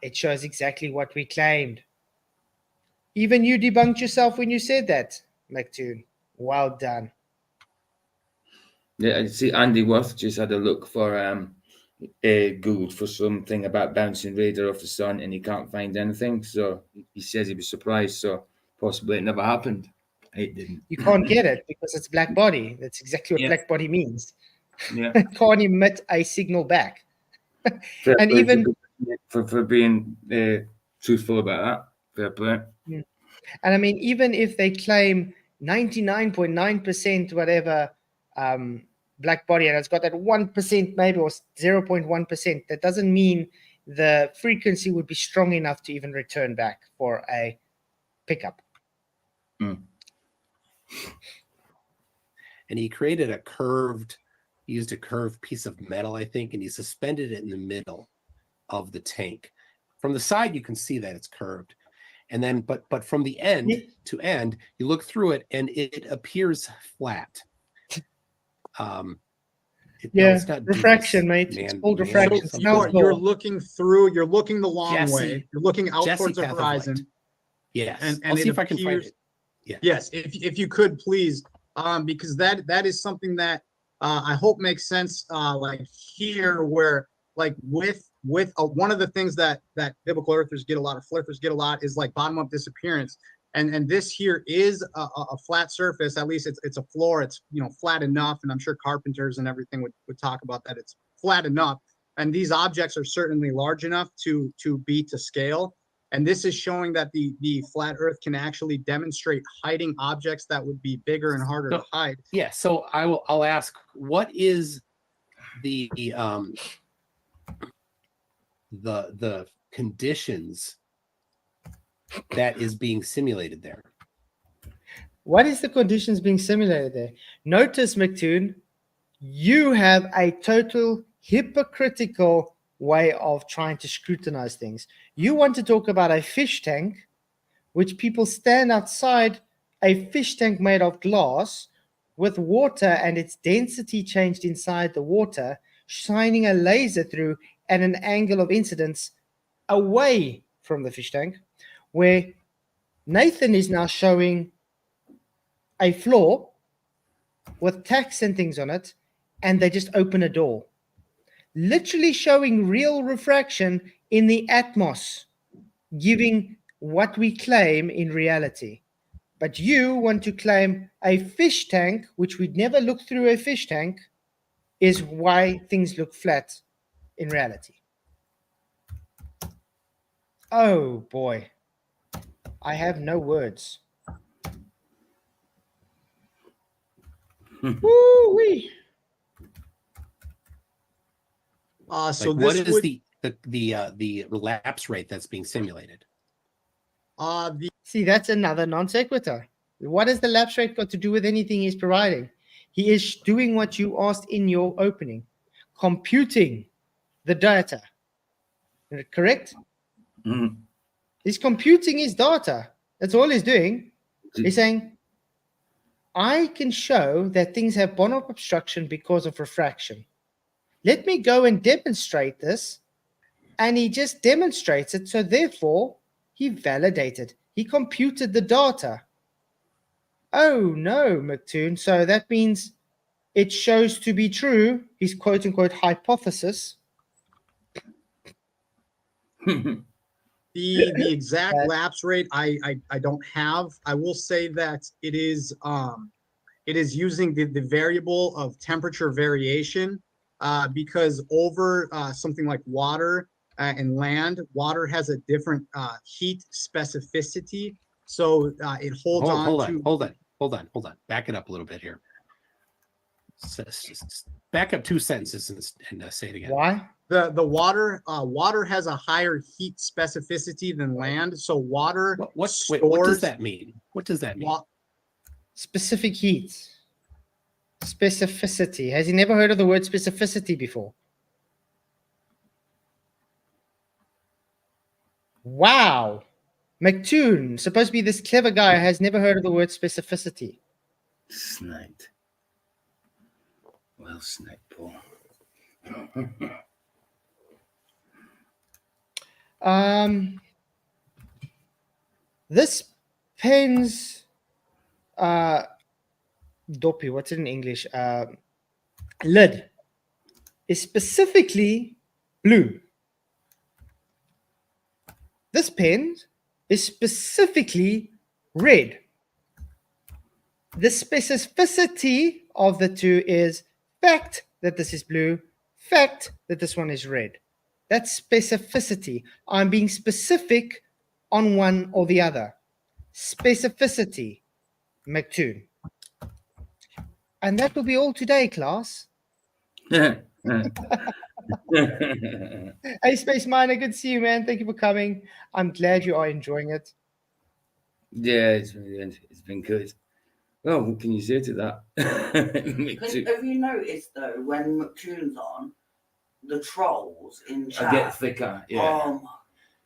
It shows exactly what we claimed. Even you debunked yourself when you said that, Mctoon. Well done. Yeah, I see Andy Worth just had a look for Googled for something about bouncing radar off the sun, and he can't find anything. So he says he was surprised. So possibly it never happened. It didn't. You can't get it because it's black body. That's exactly what black body means. Yeah. It can't emit a signal back. And even for being truthful about that. Fair play. And I mean, even if they claim 99.9% whatever black body, and it's got that 1% maybe or 0.1%, that doesn't mean the frequency would be strong enough to even return back for a pickup. And he created used a curved piece of metal, I think, and he suspended it in the middle of the tank. From the side, you can see that it's curved. And then, but from the end to end, you look through it and it appears flat. Yeah, it's not refraction, devious, mate. It's man- called man refraction. something. Snell's You're law. looking through. You're looking the long Jesse- way. You're looking out Jesse towards the path of light. horizon. Yes, And I'll see it if I can find appears- it. Yeah. Yes, if you could please, because that is something that I hope makes sense. Like here, where like with one of the things that biblical earthers get a lot, of flippers get a lot, is like bottom up disappearance. And this here is a flat surface. At least it's a floor. It's flat enough, and I'm sure carpenters and everything would talk about that. It's flat enough, and these objects are certainly large enough to be to scale. And this is showing that the flat Earth can actually demonstrate hiding objects that would be bigger and harder to hide. Yeah, so I'll ask, what is the conditions that is being simulated there? What is the conditions being simulated there? Notice, Mctoon, you have a total hypocritical way of trying to scrutinize things. You want to talk about a fish tank, which people stand outside a fish tank made of glass with water and its density changed inside the water, shining a laser through at an angle of incidence away from the fish tank, where Nathan is now showing a floor with tacks and things on it, and they just open a door, literally showing real refraction in the atmos, giving what we claim in reality. But you want to claim a fish tank, which we'd never look through a fish tank, is why things look flat in reality. Oh boy, I have no words. Woo-wee. So Like, what this is would the relapse rate that's being simulated? See, that's another non sequitur. What has the lapse rate got to do with anything he's providing? He is doing what you asked in your opening, computing the data. Correct? Mm. He's computing his data. That's all he's doing. He's saying, I can show that things have bottom-up obstruction because of refraction. Let me go and demonstrate this. And he just demonstrates it. So therefore, he validated. He computed the data. Oh no, Mctoon. So that means it shows to be true, his quote unquote hypothesis. The exact lapse rate I don't have. I will say that it is using the variable of temperature variation, because over something like water and land, water has a different heat specificity, so it holds Hold on. Back it up a little bit here. Back up 2 sentences and say it again. Why? The water has a higher heat specificity than land, so water What stores does that mean? What does that mean? Specific heat. Specificity. Has he never heard of the word specificity before? Wow. Mctoon, supposed to be this clever guy, has never heard of the word specificity. Sniped. Well sniped, Paul. This pen's doppy, what's it in English? Lid is specifically blue. This pen is specifically red. The specificity of the two is fact that this is blue, fact that this one is red. That's specificity. I'm being specific on one or the other. Specificity, Mctoon. And that will be all today, class. Hey, Space Miner, good to see you, man. Thank you for coming. I'm glad you are enjoying it. Yeah, it's been good. Well, what can you say to that? Have you noticed though, when Mctoon's on, the trolls in chat I get thicker. Yeah. Oh my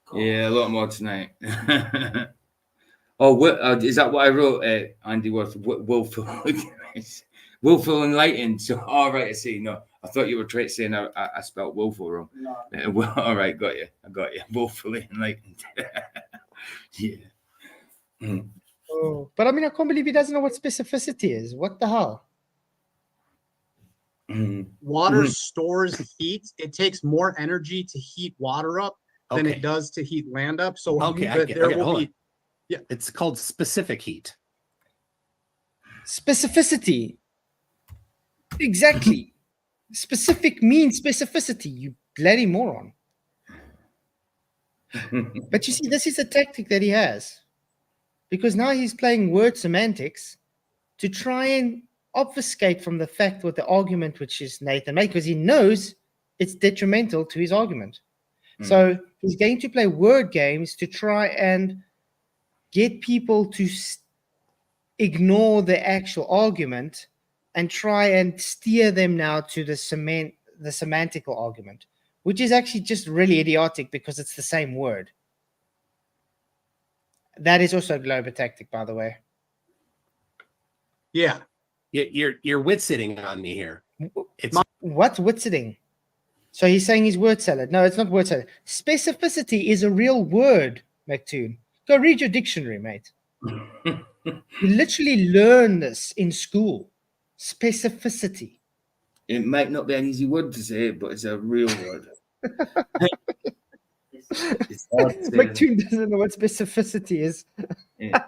God. Yeah, a lot more tonight. Is that what I wrote, Andy? Was willful, willful enlightened? So, all right, I see. No, I thought you were saying I spelled woeful wrong. No. Well, all right, got you. I got you. Woefully enlightened. Yeah. Mm. Oh, but I mean, I can't believe he doesn't know what specificity is. What the hell? Mm. Water stores heat. It takes more energy to heat water up than it does to heat land up. So Okay, I get, there okay, will hold be. on. Yeah. It's called specific heat. Specificity. Exactly. Specific means specificity, you bloody moron. But you see, this is a tactic that he has. Because now he's playing word semantics to try and obfuscate from the fact with the argument which is Nathan made, because he knows it's detrimental to his argument. So he's going to play word games to try and get people to ignore the actual argument and try and steer them now to the semantical argument, which is actually just really idiotic because it's the same word. That is also a Glober tactic, by the way. Yeah. You're wit sitting on me here. It's What's wit sitting? So he's saying he's word salad. No, it's not word salad. Specificity is a real word, Mctoon. Go read your dictionary, mate. You literally learn this in school. Specificity. It might not be an easy word to say, but it's a real word. It's hard to say. Mctoon doesn't know what specificity is. Yeah.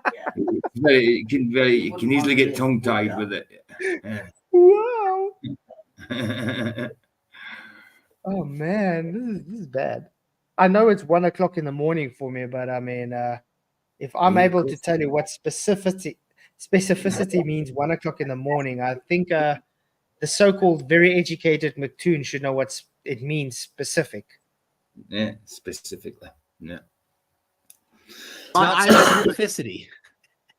You can easily get tongue tied with it. Yeah. Wow. Oh man, this is bad. I know it's 1 o'clock in the morning for me, but I mean, if I'm able to tell you what specificity means 1 o'clock in the morning, I think the so-called very educated Mctoon should know what it means specific. Yeah, specifically. Yeah. specificity.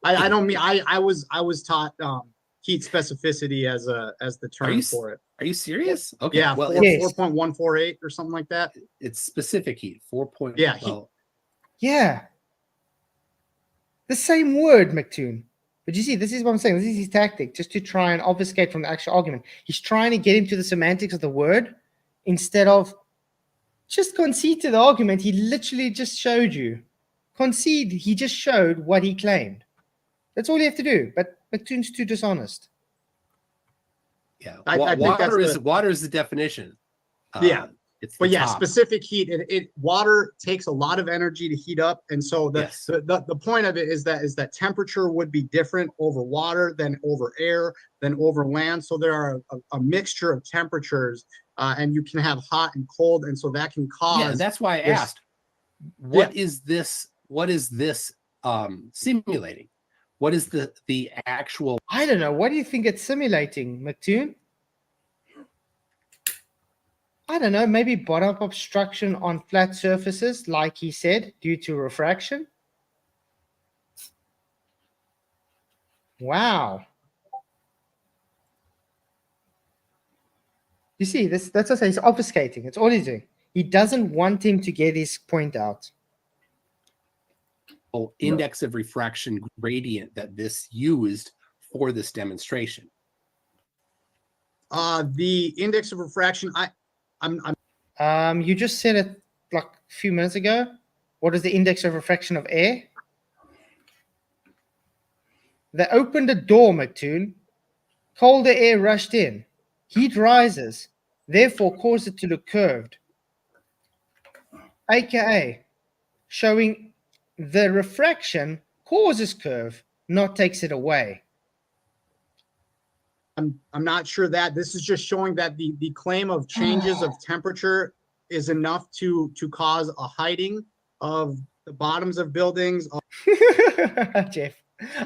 I don't mean I was taught heat specificity as the term for it. Are you serious? Okay. Yeah, Well, 4.148 or something like that. It's specific heat. 4. Yeah. Yeah. The same word, Mctoon. But you see, this is what I'm saying. This is his tactic, just to try and obfuscate from the actual argument. He's trying to get into the semantics of the word instead of just concede to the argument. He literally just showed you. Concede, he just showed what he claimed. That's all you have to do. But Mctoon's too dishonest. Yeah. I think water is the definition. Yeah. But yeah, specific heat. Water takes a lot of energy to heat up, and so the point of it is that temperature would be different over water than over air than over land. So there are a mixture of temperatures, and you can have hot and cold, and so that can cause. Yeah, that's why I asked. What is this? What is this simulating? What is the actual? I don't know. What do you think it's simulating, Mctoon? I don't know, maybe bottom obstruction on flat surfaces, like he said, due to refraction. Wow. You see, that's what I say. He's obfuscating. It's all he's doing. He doesn't want him to get his point out. Index of refraction gradient that this used for this demonstration. The index of refraction, you just said it like a few minutes ago. What is the index of refraction of air? They opened a door, Mctoon. Colder air rushed in. Heat rises, therefore cause it to look curved. AKA showing the refraction causes curve, not takes it away. I'm not sure that this is just showing that the claim of changes of temperature is enough to cause a hiding of the bottoms of buildings. Jeff,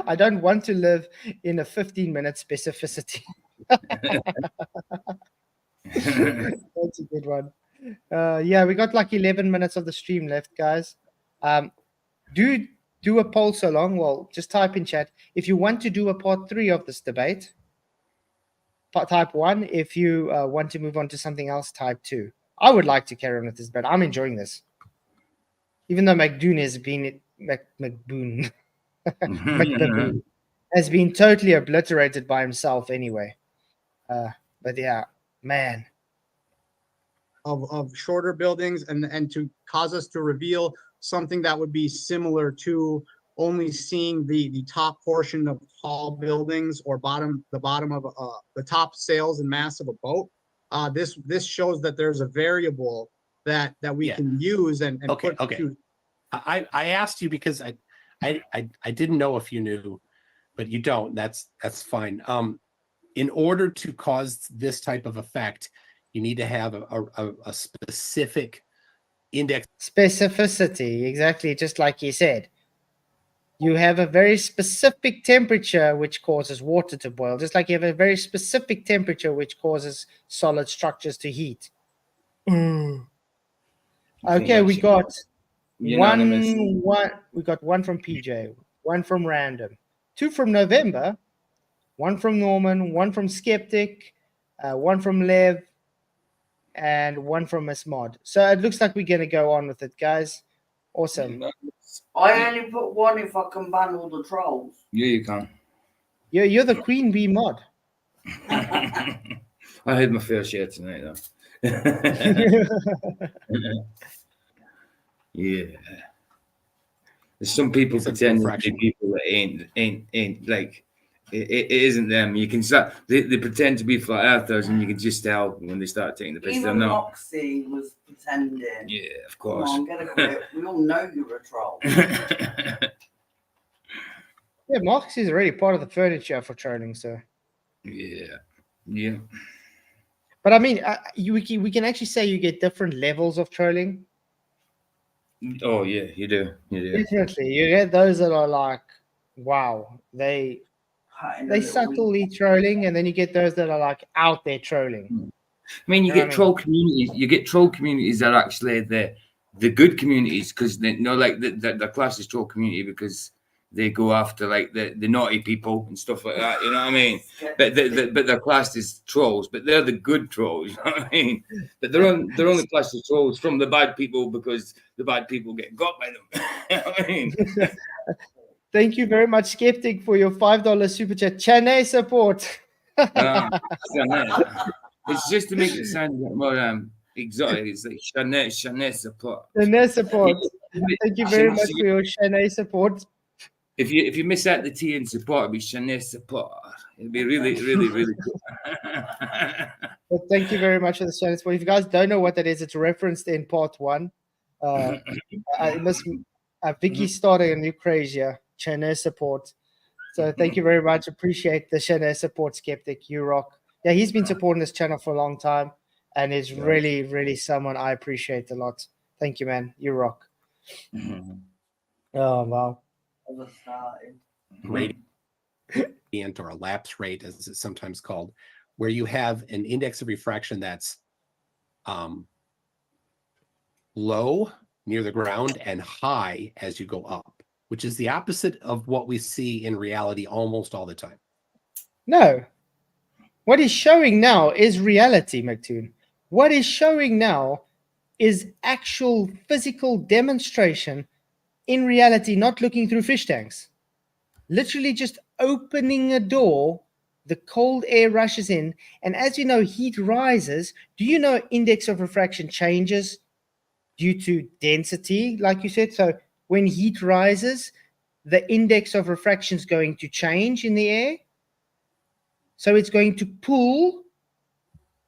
I don't want to live in a 15-minute specificity. That's a good one. Yeah, we got like 11 minutes of the stream left, guys. Do a poll so long. Well, just type in chat if you want to do a part 3 of this debate. Type 1. If you want to move on to something else, type 2. I would like to carry on with this, but I'm enjoying this. Even though Mctoon has been McBoon has been totally obliterated by himself anyway. But yeah, man, of shorter buildings and to cause us to reveal something that would be similar to only seeing the top portion of tall buildings or the bottom of the top sails and mast of a boat. This shows that there's a variable that we can use and Okay. put to. I asked you because I didn't know if you knew, but you don't. That's fine. In order to cause this type of effect, you need to have a specific index. Specificity, exactly, just like you said. You have a very specific temperature which causes water to boil, just like you have a very specific temperature which causes solid structures to heat. Okay, we got unanimous. we got one from PJ, one from Random, two from November, one from Norman, one from Skeptic, one from Lev, and one from Miss Mod. So it looks like we're going to go on with it, guys. Awesome. I only put one if I can ban all the trolls. Yeah, you can. You're the Queen Bee Mod. I had my fair share tonight, though. Yeah. There's some people pretending to be people that ain't like it isn't them. You can start they pretend to be flat earthers, and you can just tell when they start taking the piss. Even They're not. Moxie was pretending. Yeah, of course. Come on, get a grip. We all know you're a troll. Yeah, Marcus is already part of the furniture for trolling, so. Yeah. But I mean, we can actually say you get different levels of trolling. Oh yeah, you do. Definitely, you get those that are like, wow, they subtly trolling, and then you get those that are like out there trolling. I mean, you get troll communities. You get troll communities that are actually the good communities, because they know like the class is troll community because they go after like the naughty people and stuff like that. You know what I mean? But they're classed as trolls, but they're the good trolls. You know what I mean? But they're only classed as trolls from the bad people because the bad people get got by them. You know what I mean? Thank you very much, Skeptic, for your $5 super chat. Chane support. It's just to make it sound more exotic. It's like Chane support. Chane support. Thank you very much for your Chane support. If you miss out the T in support, it'd be Chane support. It'd be really, really, really cool. Well, thank you very much for the Chane support. If you guys don't know what that is, it's referenced in part 1. Vicky started a new craze here, Chane support. So thank you very much. Appreciate the Chane support, Skeptic. You rock. Yeah, he's been supporting this channel for a long time, and is really, really someone I appreciate a lot. Thank you, man. You rock. Oh, wow. Radiant or a lapse rate, as it's sometimes called, where you have an index of refraction that's low near the ground and high as you go up, which is the opposite of what we see in reality almost all the time. No. What is showing now is reality, Mctoon. What is showing now is actual physical demonstration in reality, not looking through fish tanks. Literally just opening a door, the cold air rushes in, and as you know, heat rises. Do you know index of refraction changes due to density, like you said? So when heat rises, the index of refraction is going to change in the air. So it's going to pull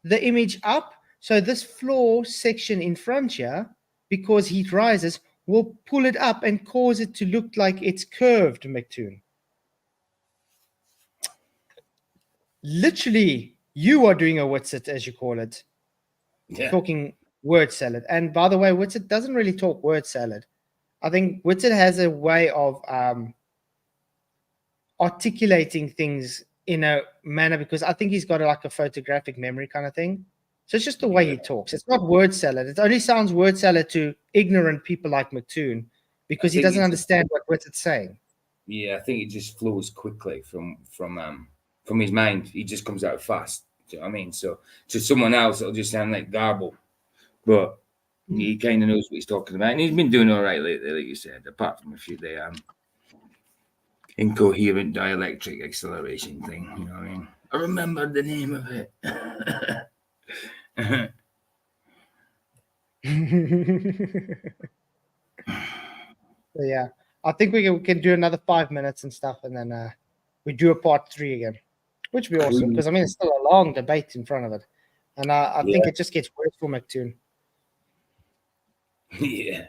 the image up. So this floor section in front here, because heat rises, will pull it up and cause it to look like it's curved, Mctoon. Literally, you are doing a Witsit, as you call it. Yeah. Talking word salad. And by the way, Witsit doesn't really talk word salad. I think Witsit has a way of articulating things in a manner, because I think he's got like a photographic memory kind of thing. So it's just the way he talks. It's not word salad. It only sounds word salad to ignorant people like Mctoon, because he doesn't understand what it's saying. Yeah, I think it just flows quickly from his mind. He just comes out fast. Do you know what I mean? So to someone else, it'll just sound like garble. But he kind of knows what he's talking about. And he's been doing all right lately, like you said, apart from a few incoherent dielectric acceleration thing. You know what I mean? I remember the name of it. So, yeah, I think we can do another 5 minutes and stuff, and then we do a part 3 again, which would be awesome because I mean it's still a long debate in front of it, and I think it just gets worse for Mctoon. Yeah.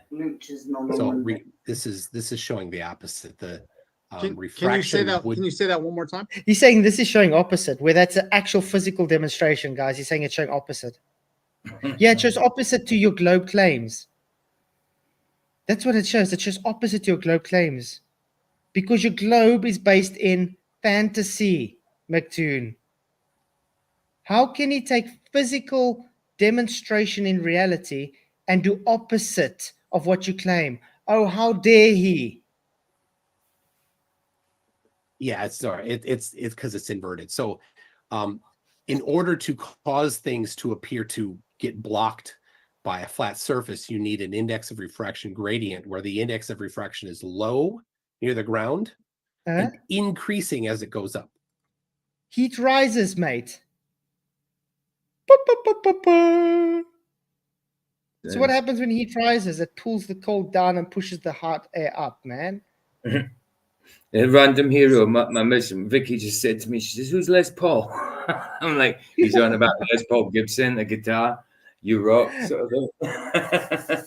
So this is showing the opposite. The Can refraction. you say that? would- Can you say that one more time? He's saying this is showing opposite, where that's an actual physical demonstration, guys. He's saying it's showing opposite. Yeah, it shows opposite to your globe claims. That's what it shows. It shows opposite to your globe claims. Because your globe is based in fantasy, Mctoon. How can he take physical demonstration in reality and do opposite of what you claim? Oh, how dare he? Yeah, it's sorry. It's because it's inverted. So, in order to cause things to appear to get blocked by a flat surface, you need an index of refraction gradient where the index of refraction is low near the ground and increasing as it goes up. Heat rises, mate. So what happens when heat rises? It pulls the cold down and pushes the hot air up, man. A random hero, my miss Vicky just said to me, she says, "Who's Les Paul?" I'm like, he's on about Les Paul Gibson, the guitar, you rock, sort of thing. I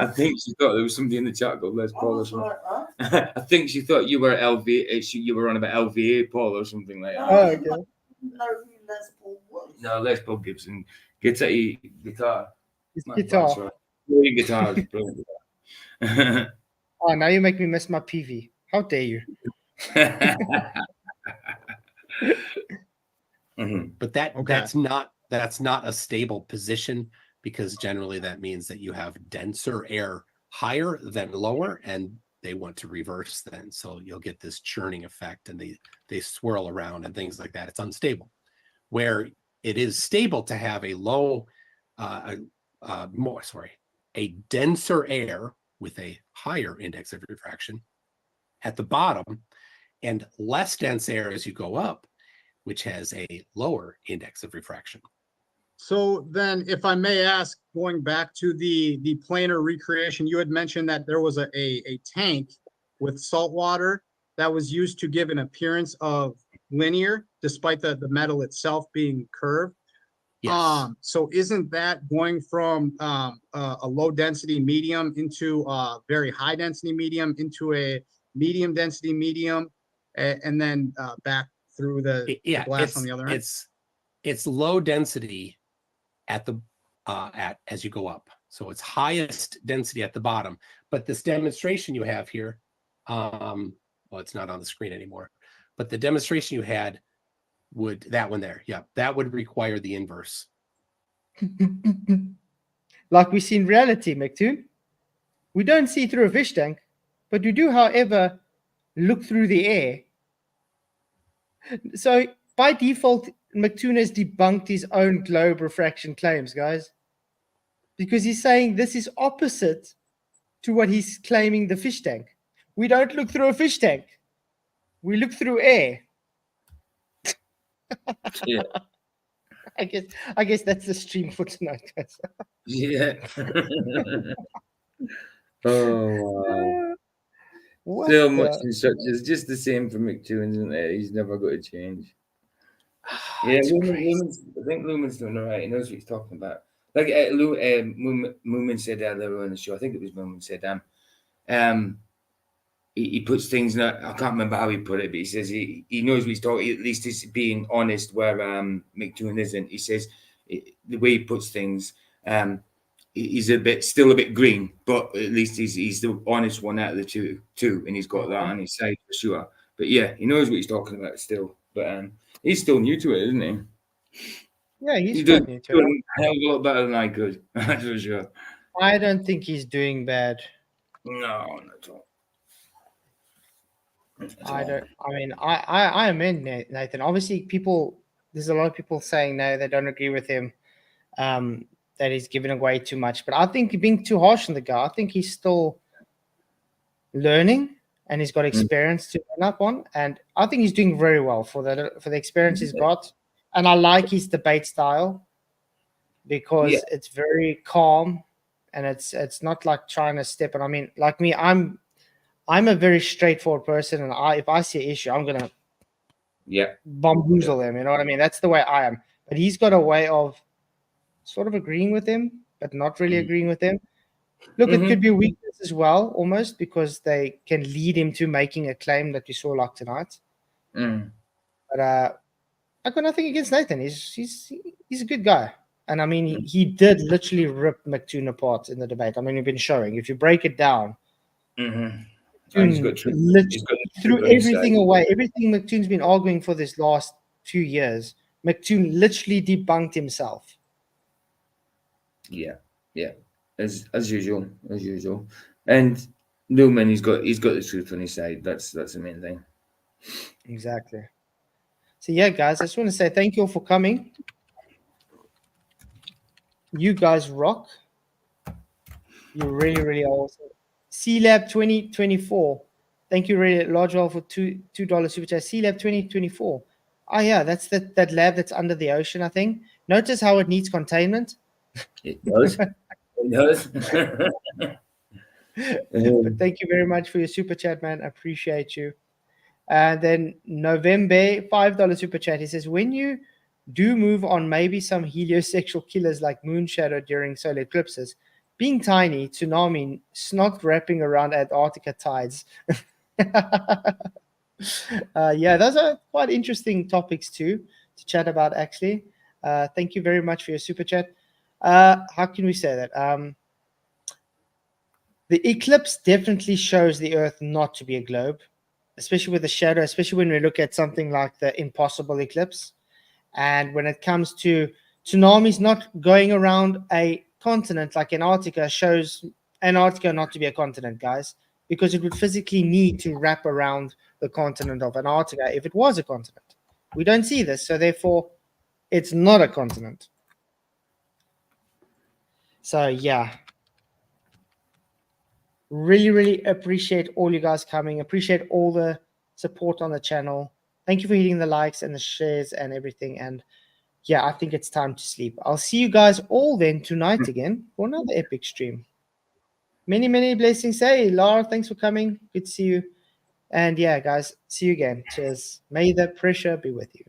think she thought there was somebody in the chat called Les Paul or something. I think she thought you were you were on about LVA Paul or something like that. Oh, okay. No, Les Paul Gibson, guitar. His guitar. Your guitar is brilliant. Oh, now you make me miss my PV. How dare you? But that's not a stable position, because generally that means that you have denser air higher than lower, and they want to reverse then. So you'll get this churning effect, and they swirl around and things like that. It's unstable. Where it is stable to have a a denser air with a higher index of refraction at the bottom, and less dense air as you go up, which has a lower index of refraction. So then, if I may ask, going back to the planar recreation, you had mentioned that there was a tank with salt water that was used to give an appearance of linear, despite the metal itself being curved. Yes. So isn't that going from a low density medium into a very high density medium into a medium density medium, and then back through the glass on the other end? It's low density at the as you go up. So it's highest density at the bottom. But this demonstration you have here, well, it's not on the screen anymore, but the demonstration you had that one there, yeah, that would require the inverse. Like we see in reality, Mctoon. We don't see through a fish tank, but we do, however, look through the air. So by default, Mctoon has debunked his own globe refraction claims, guys, because he's saying this is opposite to what he's claiming the fish tank. We don't look through a fish tank. We look through air. Yeah. I guess that's the stream for tonight, guys. Yeah. Oh wow. So much instructions, just the same for Mctoon, isn't it? He's never got to change. Yeah, I think Lumen's doing all right. He knows what he's talking about. Like Moomin said earlier on the show, I think it was Moomin said, he puts things in. I can't remember how he put it, but he says he knows what he's talking. At least he's being honest where Mctoon isn't. He says the way he puts things, he's still a bit green, but at least he's the honest one out of the two, and he's got that on his side for sure. But yeah, he knows what he's talking about still. But he's still new to it, isn't he? Yeah, he's doing new to it. a hell of a lot better than I could. That's for sure. I don't think he's doing bad. No, not at all. I am in, Nathan. Obviously, there's a lot of people saying no, they don't agree with him, that he's giving away too much. But I think being too harsh on the guy, I think he's still learning and he's got experience to learn up on. And I think he's doing very well for the experience he's got. And I like his debate style because it's very calm and it's not like trying to step. And I mean, like me, I'm a very straightforward person, and if I see an issue, I'm gonna bamboozle him. You know what I mean? That's the way I am. But he's got a way of sort of agreeing with him, but not really agreeing with him. Look, it could be a weakness as well, almost, because they can lead him to making a claim that we saw like tonight. But I got nothing against Nathan. He's a good guy. And I mean, he did literally rip Mctoon apart in the debate. I mean, we've been showing. If you break it down, Mctoon threw everything away. Everything Mctoon's been arguing for this last few years, Mctoon literally debunked himself. Yeah, as usual. And Newman, he's got the truth on his side. That's the main thing. Exactly. So yeah, guys, I just want to say thank you all for coming. You guys rock. You really, really are awesome. C-Lab 2024. Thank you, really large well for $2 super chat. C-Lab 2024. Oh yeah, that's that lab that's under the ocean, I think. Notice how it needs containment. It does. It does. But thank you very much for your super chat, man. I appreciate you. And then November, $5 super chat. He says, when you do move on maybe some heliosexual killers like Moon Shadow during solar eclipses, being tiny, tsunami, snot wrapping around Antarctica tides. Yeah, those are quite interesting topics to chat about, actually. Thank you very much for your super chat. How can we say that? The eclipse definitely shows the Earth not to be a globe, especially with the shadow, especially when we look at something like the impossible eclipse. And when it comes to tsunamis not going around a continent like Antarctica, shows Antarctica not to be a continent, guys, because it would physically need to wrap around the continent of Antarctica if it was a continent. We don't see this, so therefore it's not a continent. So yeah, really, really appreciate all you guys coming. Appreciate all the support on the channel. Thank you for hitting the likes and the shares and everything. And yeah, I think it's time to sleep. I'll see you guys all then tonight again for another epic stream. Many, many blessings. Hey, Lara, thanks for coming. Good to see you. And yeah, guys, see you again. Cheers. May the pressure be with you.